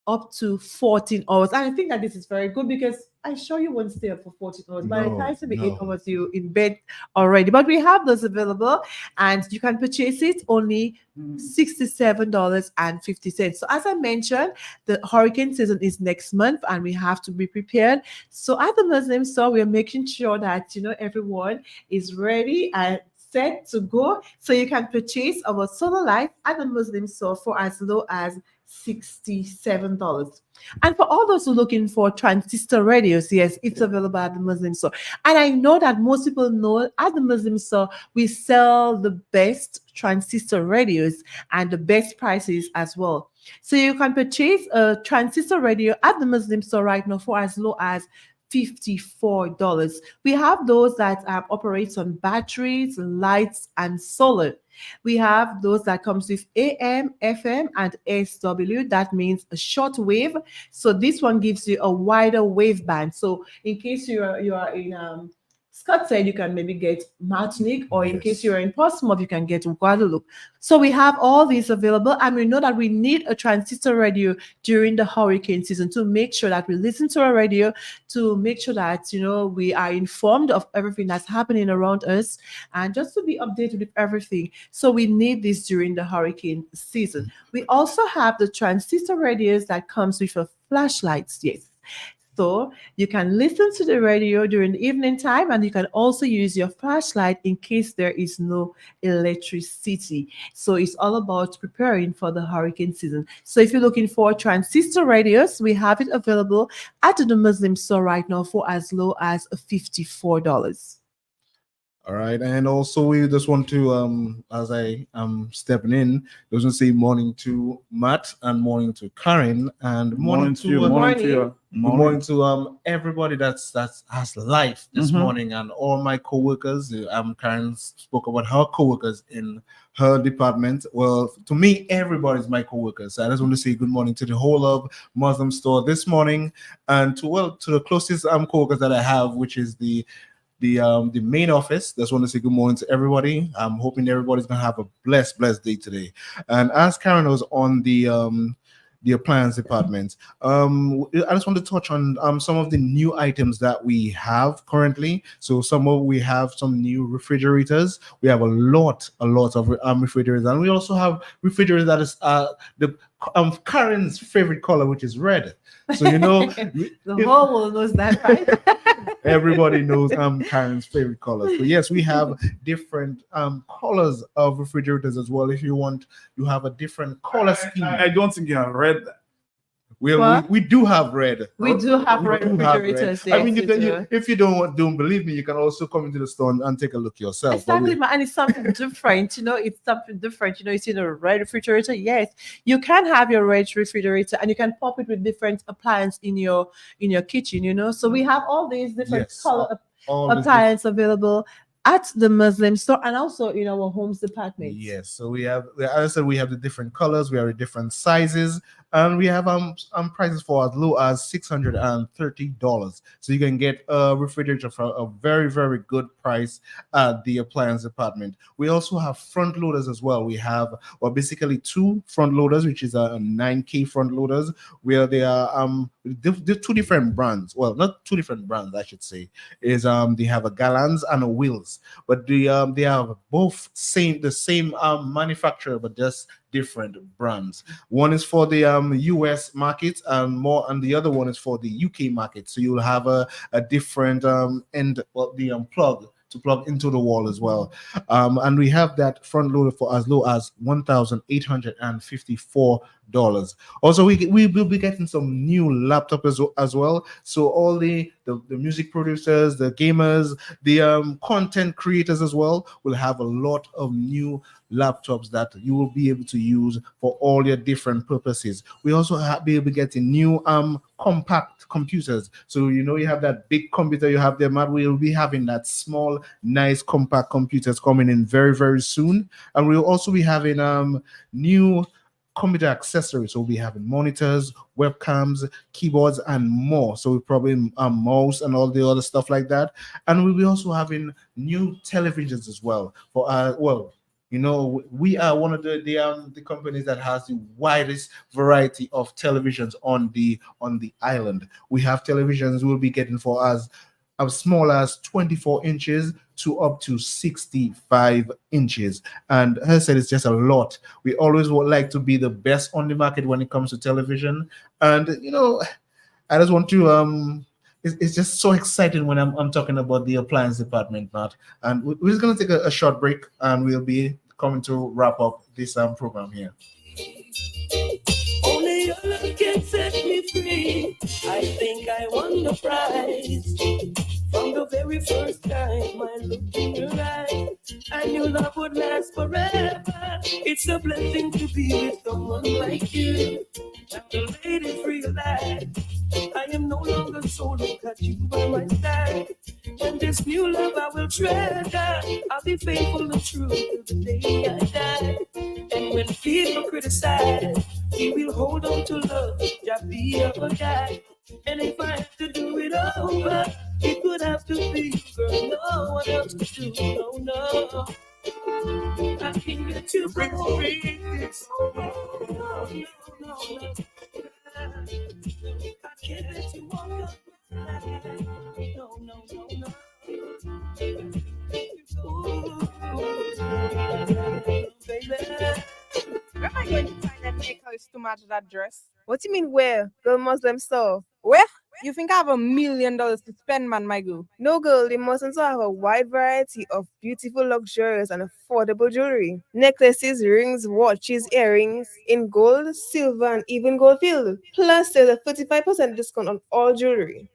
up to 14 hours. And I think that this is very good because I sure you won't stay up for 14 hours. By the time it be 8 hours, you're in bed already. But we have those available and you can purchase it only $67.50. So as I mentioned, the hurricane season is next month and we have to be prepared. So at the Muslim store, we're making sure that everyone is ready and set to go. So you can purchase our solar light at the Muslim store for as low as $67. And for all those who are looking for transistor radios, yes, it's available at the Muslim store. And I know that most people know at the Muslim store, we sell the best transistor radios and the best prices as well. So you can purchase a transistor radio at the Muslim store right now for as low as $54. We have those that operate on batteries, lights, and solar. We have those that comes with AM, FM, and SW. That means a short wave. So this one gives you a wider wave band. So in case you are in Scott said you can maybe get Martinique, or in case you're in Portsmouth, you can get Guadeloupe. So we have all these available, and we know that we need a transistor radio during the hurricane season to make sure that we listen to our radio, to make sure that we are informed of everything that's happening around us, and just to be updated with everything. So we need this during the hurricane season. We also have the transistor radios that comes with a flashlights. Yes. So you can listen to the radio during the evening time, and you can also use your flashlight in case there is no electricity. So it's all about preparing for the hurricane season. So if you're looking for transistor radios, we have it available at the Muslim store right now for as low as $54. All right, and also we just want to, as I am stepping in, just want to say morning to Matt and morning to Karen and Morning to you, morning to you. Good morning to everybody that's has life this Mhm. morning and all my coworkers. Karen spoke about her coworkers in her department. Well, to me, everybody's my coworkers. So I just want to say good morning to the whole of Muslim Store this morning, and to the closest coworkers that I have, which is the main office. Just want to say good morning to everybody. I'm hoping everybody's gonna have a blessed day today. And as Karen was on the appliance department, I just want to touch on some of the new items that we have currently. So we have some new refrigerators. We have a lot of refrigerators, and we also have refrigerators that is the Karen's favorite color, which is red. So you know, The whole world knows that, right? everybody knows Karen's favorite color. So yes, we have different colors of refrigerators as well. If you want, you have a different color scheme. I don't think you have read that. We do have red. We do have red do have refrigerators. I mean, yes, if you don't believe me, you can also come into the store and take a look yourself. Exactly, and it's something different. It's something different. You see a red refrigerator. Yes, you can have your red refrigerator, and you can pop it with different appliances in your kitchen. So we have all these different Yes, color all these appliances available at the Muslim store and also in our homes department. Yes, so as I said, we have the different colors, we have the different sizes, and we have prices for as low as $630. So you can get a refrigerator for a very, very good price at the appliance department. We also have front loaders as well. We have basically two front loaders, which is a 9K front loaders, where they are they're two different brands. Well, not two different brands, I should say. Is they have a Gallons and a Wills, but they have both the same manufacturer, but just different brands. One is for the US market and the other one is for the UK market. So you'll have a different end, the plug to plug into the wall as well. And we have that front loader for as low as $1,854. Also, we will be getting some new laptops as well. So all the music producers, the gamers, the content creators as well will have a lot of new laptops that you will be able to use for all your different purposes. We also be able to get new compact computers. So you have that big computer you have there, Matt. We'll be having that small, nice compact computers coming in very, very soon. And we'll also be having new computer accessories. So we'll be having monitors, webcams, keyboards, and more. So we probably mouse and all the other stuff like that. And we'll be also having new televisions as well. We are one of the companies that has the widest variety of televisions on the island. We have televisions we'll be getting for as small as 24 inches to up to 65 inches. And as I said, it's just a lot. We always would like to be the best on the market when it comes to television. And I just want to it's just so exciting when I'm talking about the appliance department, Matt. And we're just going to take a short break, and we'll be coming to wrap up this program here. Only your love can set me free. I think I won the prize. From the very first time I looked in your eyes, I knew love would last forever. It's a blessing to be with someone like you. And the ladies realize I am no longer solo, got you by my side. And this new love I will treasure. I'll be faithful and true till the day I die. And when people criticize, we will hold on to love, just be our guide. And if I have to do it over, it would have to be, girl, no one else could do. No. I can get you free. No. I can't let you walk up. No. Baby. Where am I going to find that necklace to match that dress? What do you mean where? Girl Muslim store. Where? You think I have $1 million to spend, man, my girl? No, girl, they must also have a wide variety of beautiful, luxurious, and affordable jewelry. Necklaces, rings, watches, earrings in gold, silver, and even gold filled. Plus, there's a 35% discount on all jewelry.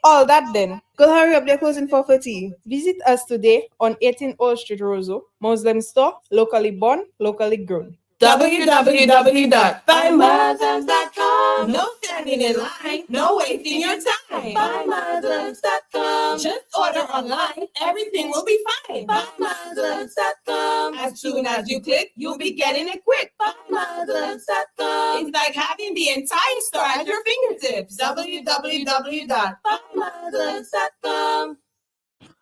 All that then. Girl, hurry up, they're closing 4:30. Visit us today on 18 Old Street, Roseau. Muslim store, locally born, locally grown. www.buymuslims.com. No standing in line, no wasting your time. Buymuslims.com. Just order online, everything will be fine. Buymuslims.com. As soon as you click, you'll be getting it quick. Buymuslims.com. It's like having the entire store at your fingertips. www.buymuslims.com.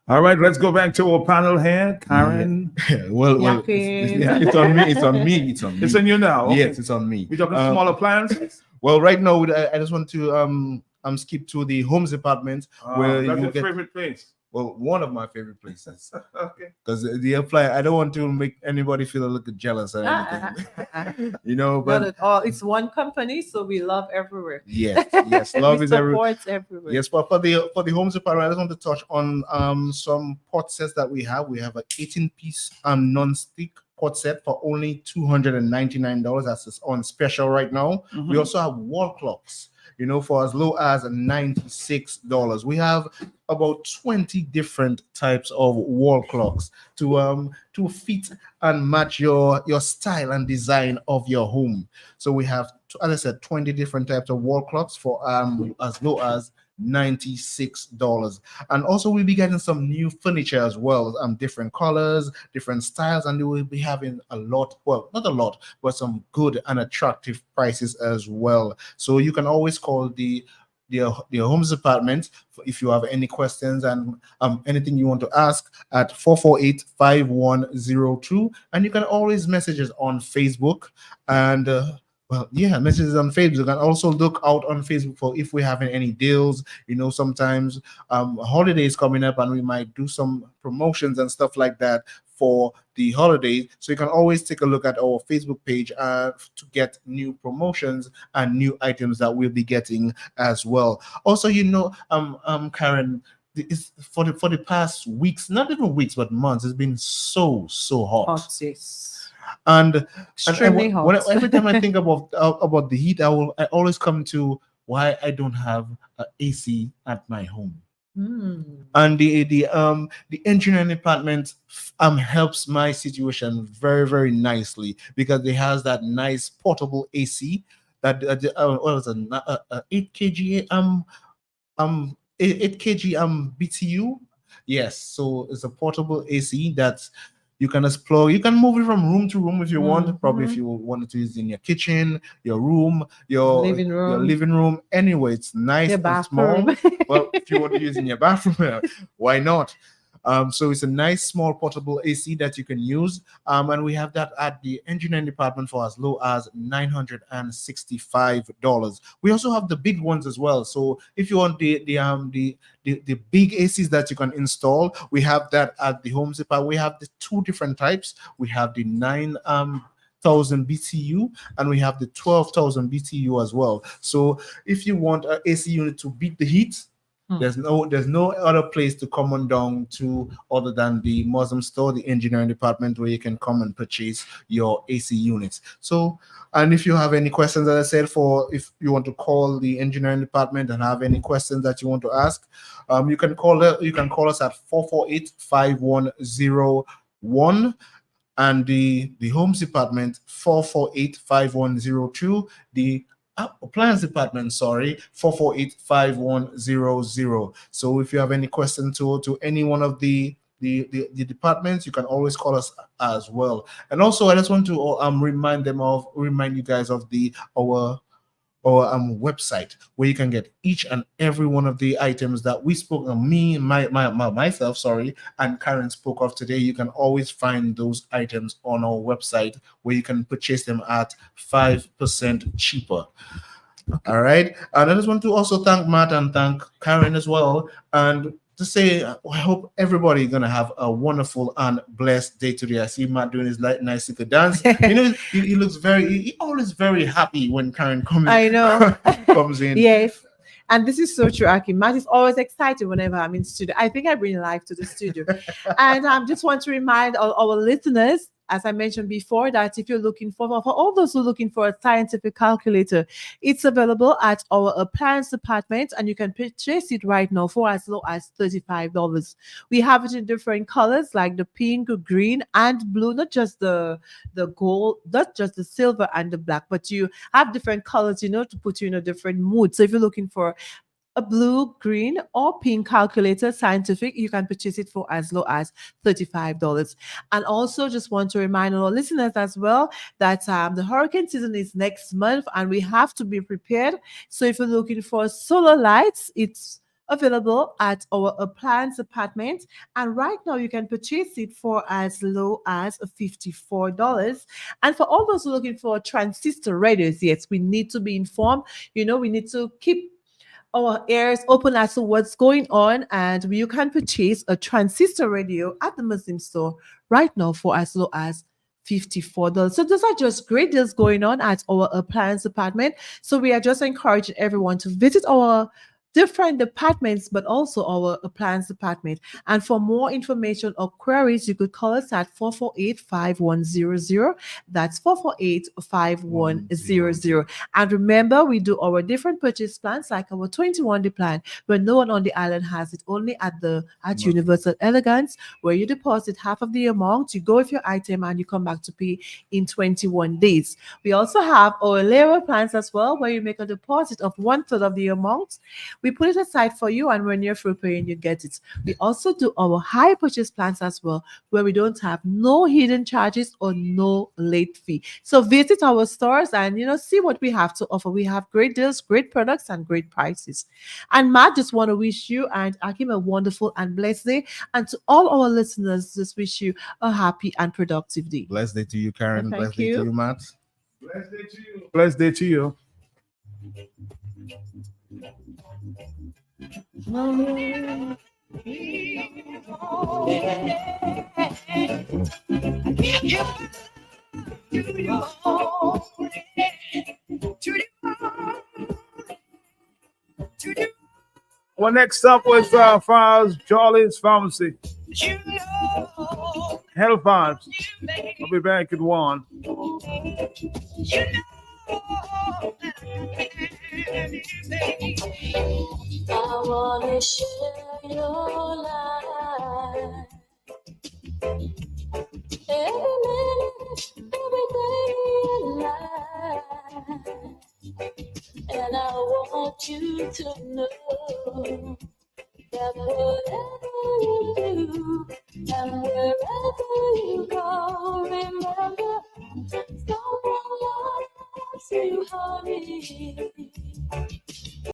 All right, let's go back to our panel here. Karen. Well, it's on me. It's on me. It's on me. It's on you now. Okay. Yes, it's on me. We're talking smaller plans. Well, right now, I just want to skip to the homes department where that's you your get favorite place. well one of my favorite places Okay. because the apply. I don't want to make anybody feel a little jealous or anything, you know. Not But at all. It's one company, so we love everywhere. yes, love is everywhere. Supports everywhere. Yes, but for the homes department, I just want to touch on some pot sets that we have. We have an 18-piece non-stick pot set for only $299. That's on special right now. We also have wall clocks, you know, for as low as $96. We have about 20 different types of wall clocks to fit and match your style and design of your home. So we have, as I said, 20 different types of wall clocks for as low as $96. And also we'll be getting some new furniture as well, different colors, different styles, and we will be having a lot, well, not a lot, but some good and attractive prices as well. So you can always call the homes department if you have any questions and anything you want to ask at 448-5102, and you can always message us on Facebook and messages on Facebook. You can also look out on Facebook for if we're having any deals. You know, sometimes holidays coming up and we might do some promotions and stuff like that for the holidays. So you can always take a look at our Facebook page to get new promotions and new items that we'll be getting as well. Also, you know, Karen, for the past weeks, not even weeks, but months, it's been so hot. Yes. And Extremely hot. Every time I think about the heat, I always come to why I don't have an AC at my home. And the engineering department helps my situation very, very nicely because it has that nice portable AC that what was it, 8 kg 8 kg BTU. Yes, so it's a portable AC that's you can explore. You can move it from room to room if you want. Probably if you wanted to use it in your kitchen, your room, your living room. Anyway, it's nice and small. Well, if you want to use it in your bathroom, why not? So it's a nice small portable AC that you can use. And we have that at the engineering department for as low as $965. We also have the big ones as well. So if you want the big ACs that you can install, we have that at the Home Department. We have the two different types. We have the 9,000 BTU and we have the 12,000 BTU as well. So if you want an AC unit to beat the heat, there's no other place to come on down to other than the Muslim store, the engineering department, where you can come and purchase your AC units. So, and if you have any questions, as I said, if you want to call the engineering department and have any questions that you want to ask, you can call us at 448-5101. And the homes department 448-5102. The appliance department, 448-51000. So if you have any questions to any one of the departments, you can always call us as well. And also I just want to remind you guys of our website where you can get each and every one of the items that we spoke of, myself, and Karen spoke of today. You can always find those items on our website where you can purchase them at 5% cheaper. All right. And I just want to also thank Matt and thank Karen as well. And to say, I hope everybody gonna have a wonderful and blessed day today. I see Matt doing his nice little dance. You know, he looks he always very happy when Karen comes. I know. comes in. Yes. And this is so true, Aki. Matt is always excited whenever I'm in studio. I think I bring life to the studio. And I just want to remind our listeners, as I mentioned before, that if you're looking for all those who are looking for a scientific calculator, it's available at our appliance department, and you can purchase it right now for as low as $35. We have it in different colors like the pink, green, and blue, not just the gold, not just the silver and the black, but you have different colors, to put you in a different mood. So if you're looking for a blue, green, or pink calculator, scientific, you can purchase it for as low as $35. And also just want to remind our listeners as well that the hurricane season is next month and we have to be prepared. So if you're looking for solar lights, it's available at our appliance department, and right now you can purchase it for as low as $54. And for all those who are looking for transistor radios, yes, we need to be informed. We need to keep our ears open as to what's going on, and you can purchase a transistor radio at the Muslim store right now for as low as $54. So those are just great deals going on at our appliance department. So we are just encouraging everyone to visit our different departments, but also our appliance department. And for more information or queries, you could call us at 448-5100. That's 448-5100. And remember, we do our different purchase plans, like our 21-day plan, where no one on the island has it, only at Universal Elegance, where you deposit half of the amount, you go with your item, and you come back to pay in 21 days. We also have our layaway plans as well, where you make a deposit of 1/3 of the amount. We put it aside for you, and when you're through paying, you get it. We also do our high purchase plans as well, where we don't have no hidden charges or no late fee. So visit our stores and see what we have to offer. We have great deals, great products, and great prices. And Matt, just want to wish you and Akim a wonderful and blessed day, and to all our listeners, just wish you a happy and productive day. Blessed day to you, Karen. Thank Blessed day you. to you, Matt. Blessed day to you. Blessed day to you. Well, next up was Files Charlie's Pharmacy. Health Vibes. I'll be back at 1. I wanna share your life. Every minute, every day in life. And I want you to know that whatever you do and wherever you go, remember someone loves you, honey.